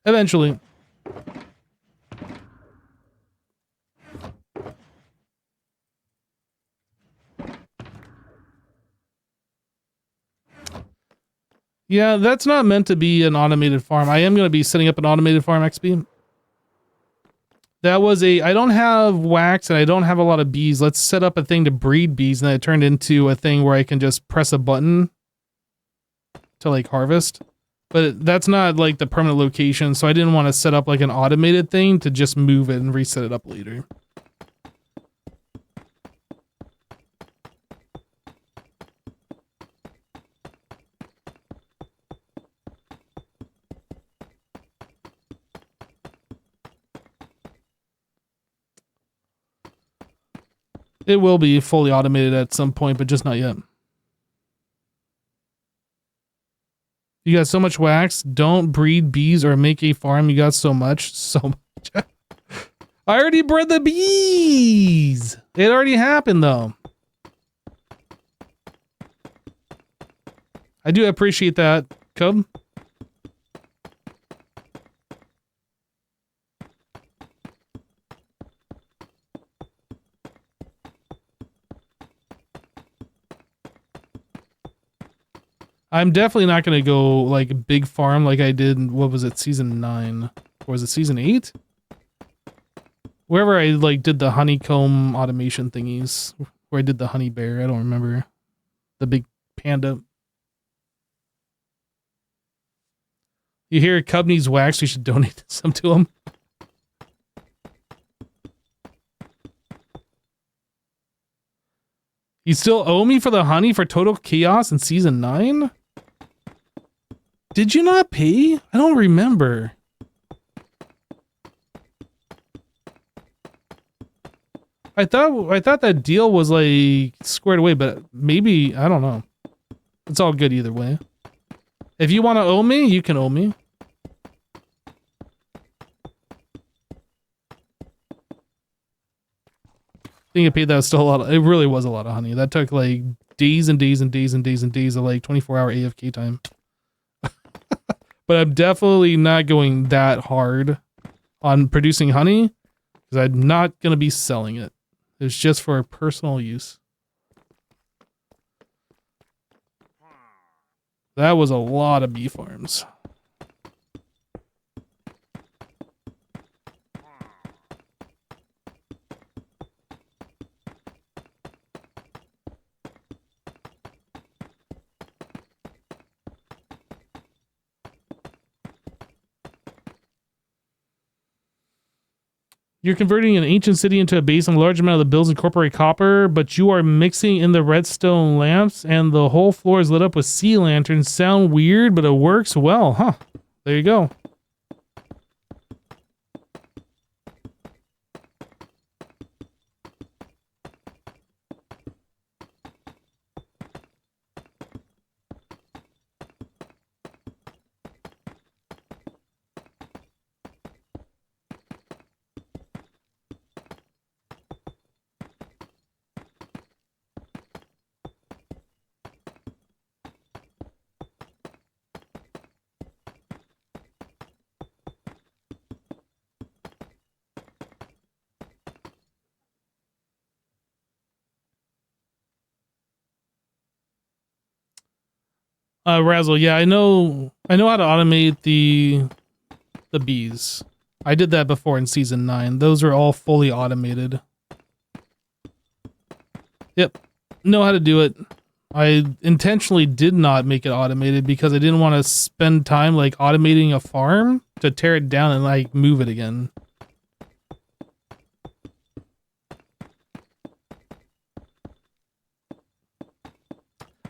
eventually. Yeah, that's not meant to be an automated farm. I am going to be setting up an automated farm, XP. That was I don't have wax and I don't have a lot of bees. Let's set up a thing to breed bees, and then it turned into a thing where I can just press a button to like harvest. But that's not like the permanent location, so I didn't want to set up like an automated thing to just move it and reset it up later. It will be fully automated at some point, but just not yet. You got so much wax. Don't breed bees or make a farm. You got so much. So much. I already bred the bees. It already happened, though. I do appreciate that, Cub. I'm definitely not going to go like big farm like I did, what was it, season 9? Or was it season 8? Wherever I like did the honeycomb automation thingies. Where I did the honey bear, I don't remember. The big panda. You hear Cub needs wax, we should donate some to him. You still owe me for the honey for Total Chaos in season 9? Did you not pay? I don't remember. I thought that deal was like squared away, but maybe, I don't know. It's all good either way. If you want to owe me, you can owe me. I think I paid that still a lot. It really was a lot of honey. That took like days and days and days and days and days of like 24-hour AFK time. But I'm definitely not going that hard on producing honey because I'm not going to be selling it. It's just for personal use. That was a lot of bee farms. You're converting an ancient city into a base, and a large amount of the builds incorporate copper, but you are mixing in the redstone lamps, and the whole floor is lit up with sea lanterns. Sound weird, but it works well, huh? There you go. Razzle, yeah, I know how to automate the bees. I did that before in season 9. Those are all fully automated. Yep, know how to do it. I intentionally did not make it automated because I didn't want to spend time like automating a farm to tear it down and like move it again.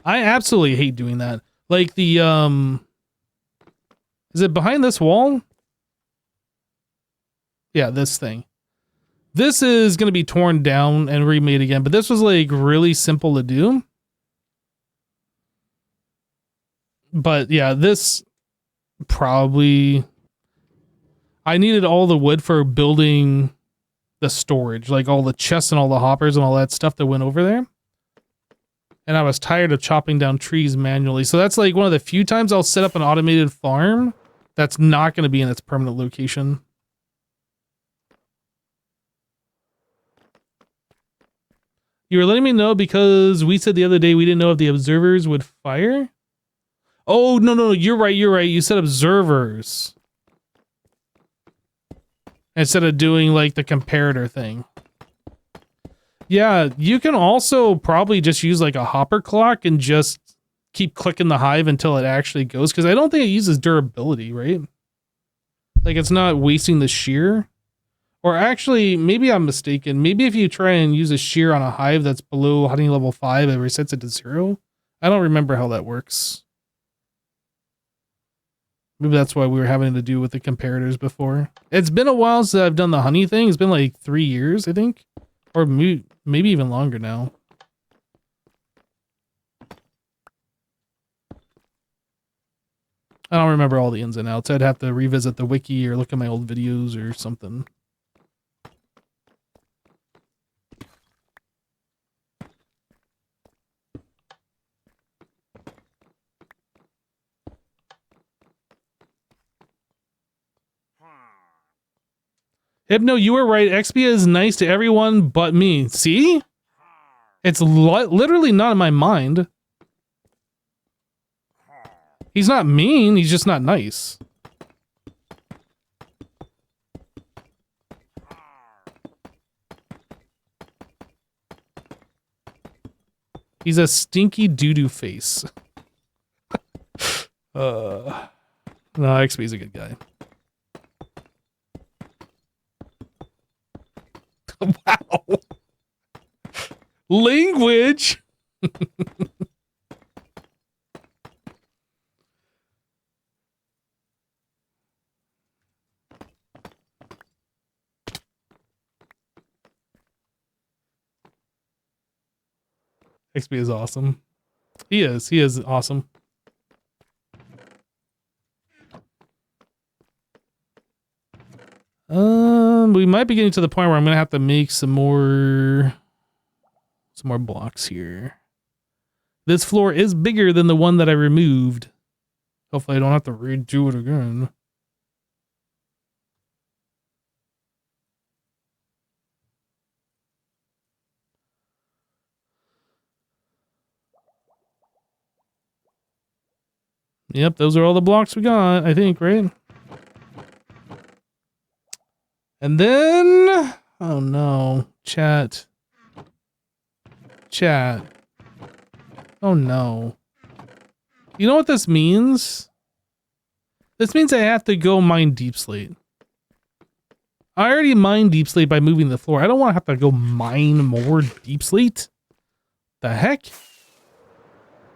I absolutely hate doing that. Like the is it behind this wall? Yeah, this thing. This is going to be torn down and remade again, but this was like really simple to do. But yeah, this probably I needed all the wood for building the storage, like all the chests and all the hoppers and all that stuff that went over there. And I was tired of chopping down trees manually. So that's like one of the few times I'll set up an automated farm that's not going to be in its permanent location. You were letting me know because we said the other day we didn't know if the observers would fire. Oh, no, you're right. You said observers. Instead of doing like the comparator thing. Yeah, you can also probably just use like a hopper clock and just keep clicking the hive until it actually goes. Because I don't think it uses durability, right? Like it's not wasting the shear. Or actually, maybe I'm mistaken. Maybe if you try and use a shear on a hive that's below honey level 5, it resets it to 0. I don't remember how that works. Maybe that's why we were having to do with the comparators before. It's been a while since I've done the honey thing. It's been like 3 years, I think. Or maybe even longer now. I don't remember all the ins and outs. I'd have to revisit the wiki or look at my old videos or something. Hypno, you were right. Expia is nice to everyone but me. See? It's literally not in my mind. He's not mean, he's just not nice. He's a stinky doo-doo face. No, XB's a good guy. Wow. Language. XB is awesome. He is awesome. We might be getting to the point where I'm gonna have to make some more blocks here. This floor is bigger than the one that I removed. Hopefully I don't have to redo it again. Yep, those are all the blocks we got, I think, right? And then, oh no, chat. Chat. Oh no. You know what this means? This means I have to go mine deep slate. I already mined deep slate by moving the floor. I don't want to have to go mine more deep slate. The heck?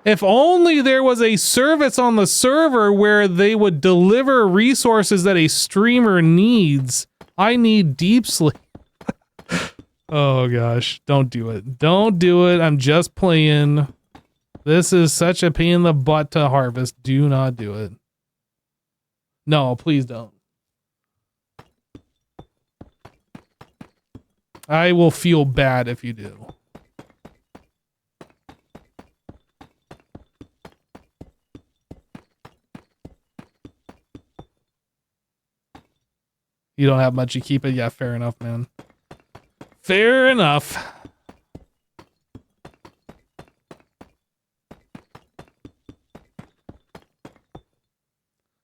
If only there was a service on the server where they would deliver resources that a streamer needs. I need deep slate. Oh gosh, don't do it. Don't do it. I'm just playing. This is such a pain in the butt to harvest. Do not do it. No, please don't. I will feel bad if you do. You don't have much, you keep it? Yeah, fair enough, man. Fair enough.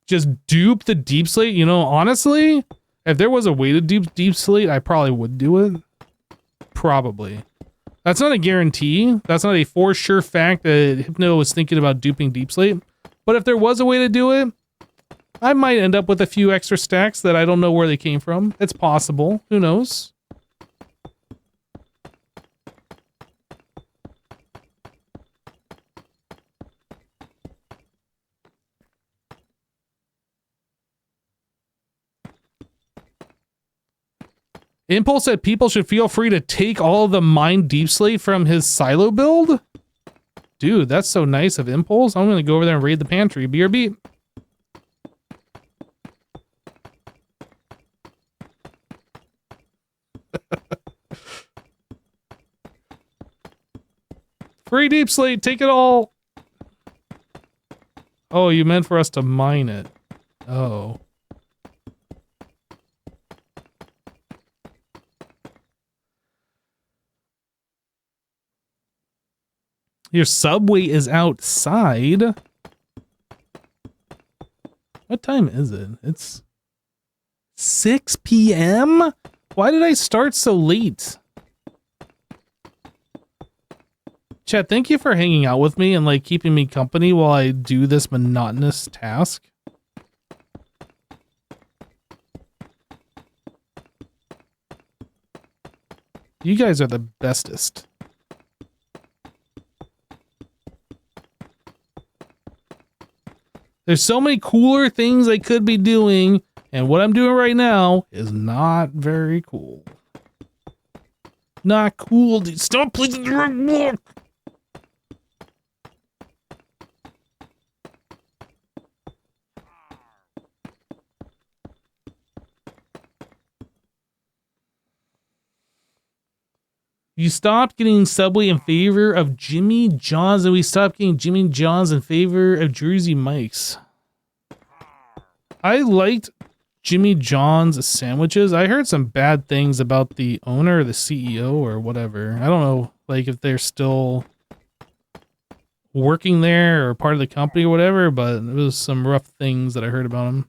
Just dupe the deep slate? You know, honestly, if there was a way to dupe deep slate, I probably would do it. Probably. That's not a guarantee. That's not a for sure fact that Hypno was thinking about duping deep slate. But if there was a way to do it, I might end up with a few extra stacks that I don't know where they came from. It's possible. Who knows? Impulse said people should feel free to take all of the mine deep slate from his silo build? Dude, that's so nice of Impulse. I'm going to go over there and raid the pantry. BRB. Free deep slate, take it all. Oh, you meant for us to mine it. Oh. Your subway is outside. What time is it? It's 6 p.m.? Why did I start so late? Chat, thank you for hanging out with me and like keeping me company while I do this monotonous task. You guys are the bestest. There's so many cooler things I could be doing, and what I'm doing right now is not very cool. Not cool, dude. Stop placing the wrong block! You stopped getting Subway in favor of Jimmy John's, and we stopped getting Jimmy John's in favor of Jersey Mike's. I liked Jimmy John's sandwiches. I heard some bad things about the owner or the CEO or whatever. I don't know, like, if they're still working there or part of the company or whatever, but it was some rough things that I heard about him.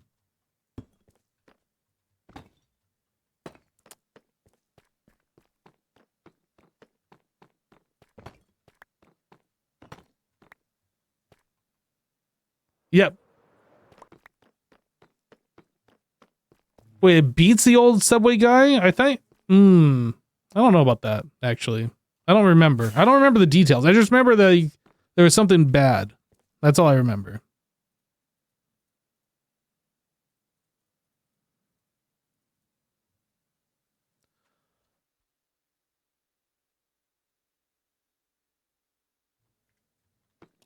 Yep. Wait, it beats the old Subway guy? I think. I don't know about that, actually. I don't remember. I don't remember the details. I just remember that there was something bad. That's all I remember.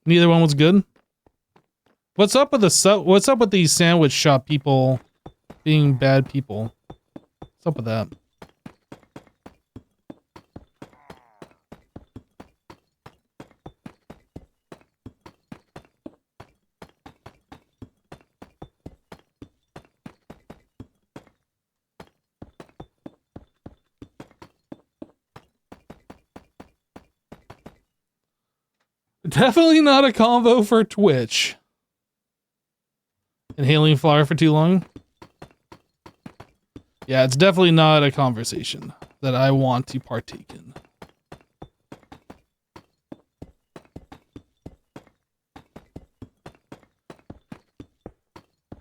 Neither one was good. What's up with what's up with these sandwich shop people being bad people? What's up with that? Definitely not a convo for Twitch. Inhaling flour for too long? Yeah, it's definitely not a conversation that I want to partake in.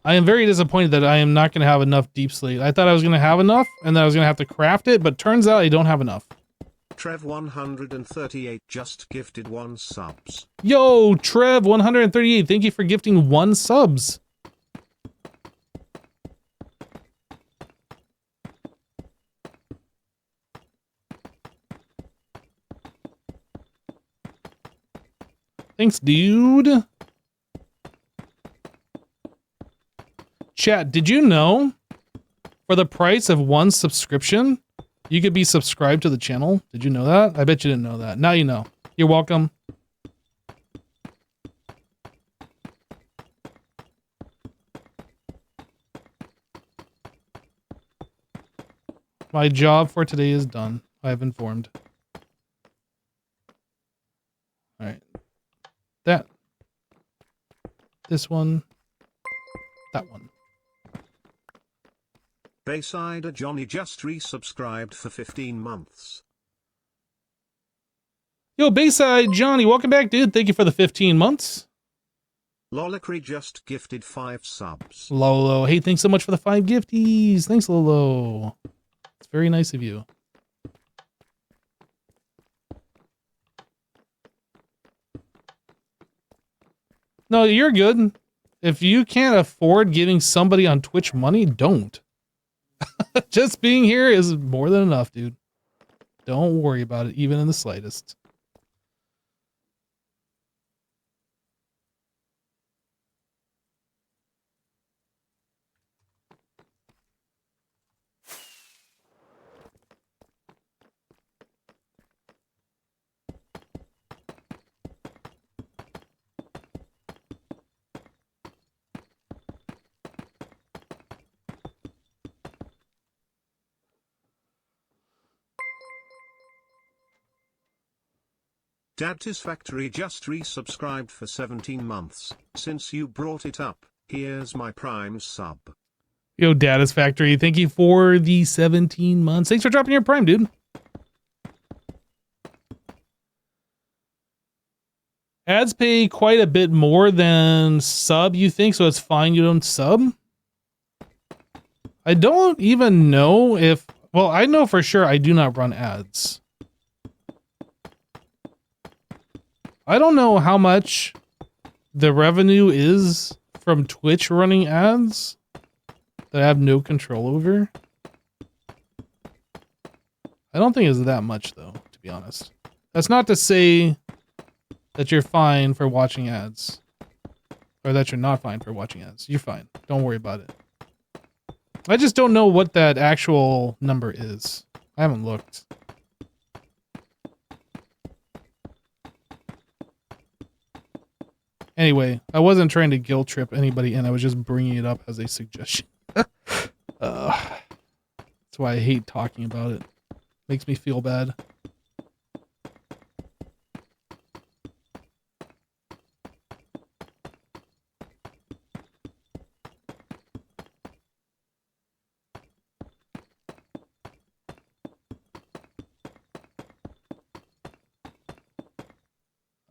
I am very disappointed that I am not going to have enough deep slate. I thought I was going to have enough and that I was going to have to craft it, but turns out I don't have enough. Trev138 just gifted 1 subs. Yo, Trev138, thank you for gifting 1 subs. Thanks, dude. Chat, did you know for the price of 1 subscription, you could be subscribed to the channel? Did you know that? I bet you didn't know that. Now you know. You're welcome. My job for today is done. I have informed. All right. That. This one. That one. Bayside Johnny just resubscribed for 15 months. Yo, Bayside Johnny, welcome back, dude. Thank you for the 15 months. Lolacry just gifted 5 subs. Lolo, hey, thanks so much for the 5 gifties. Thanks, Lolo. It's very nice of you. No, you're good. If you can't afford giving somebody on Twitch money, don't. Just being here is more than enough, dude. Don't worry about it, even in the slightest. Dad's Factory just resubscribed for 17 months. Since you brought it up, here's my Prime sub. Yo, Data's Factory, thank you for the 17 months. Thanks for dropping your Prime, dude. Ads pay quite a bit more than sub, you think, so it's fine you don't sub? I don't even know if... Well, I know for sure I do not run ads. I don't know how much the revenue is from Twitch running ads that I have no control over. I don't think it's that much, though, to be honest. That's not to say that you're fine for watching ads. Or that you're not fine for watching ads. You're fine. Don't worry about it. I just don't know what that actual number is. I haven't looked. Anyway, I wasn't trying to guilt trip anybody in. I was just bringing it up as a suggestion. That's why I hate talking about it. Makes me feel bad.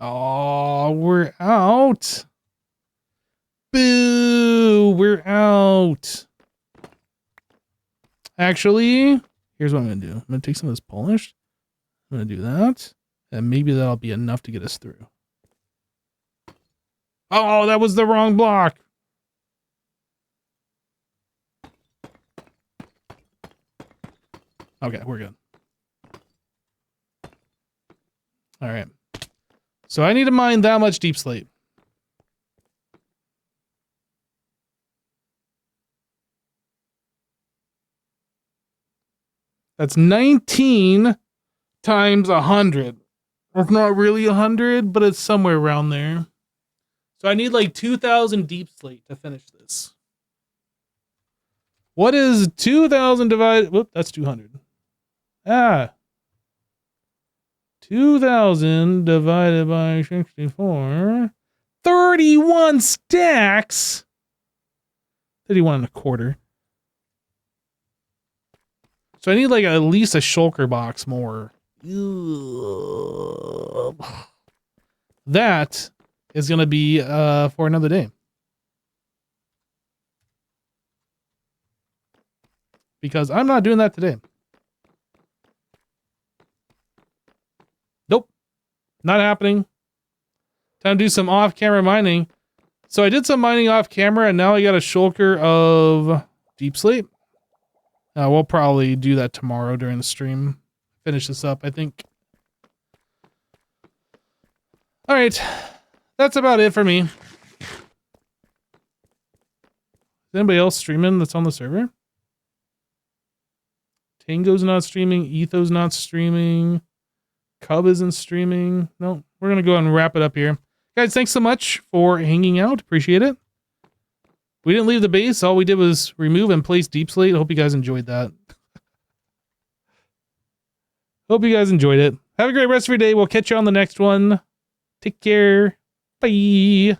Oh, we're out. Boo, we're out. Actually, here's what I'm going to do. I'm going to take some of this polished. I'm going to do that. And maybe that'll be enough to get us through. Oh, that was the wrong block. Okay, we're good. All right. So I need to mine that much deep slate. That's 19 times 100. It's not really 100, but it's somewhere around there. So I need like 2,000 deep slate to finish this. What is 2,000 divided? Whoop, that's 200. Ah. 2,000 divided by 64. 31 stacks. 31 and a quarter. So I need like at least a shulker box more. That is going to be for another day. Because I'm not doing that today. Nope. Not happening. Time to do some off-camera mining. So I did some mining off-camera, and now I got a shulker of deep slate. We'll probably do that tomorrow during the stream. Finish this up, I think. All right. That's about it for me. Is anybody else streaming that's on the server? Tango's not streaming. Etho's not streaming. Cub isn't streaming. No, we're going to go ahead and wrap it up here. Guys, thanks so much for hanging out. Appreciate it. We didn't leave the base. All we did was remove and place deep slate. Hope you guys enjoyed that. Hope you guys enjoyed it. Have a great rest of your day. We'll catch you on the next one. Take care. Bye.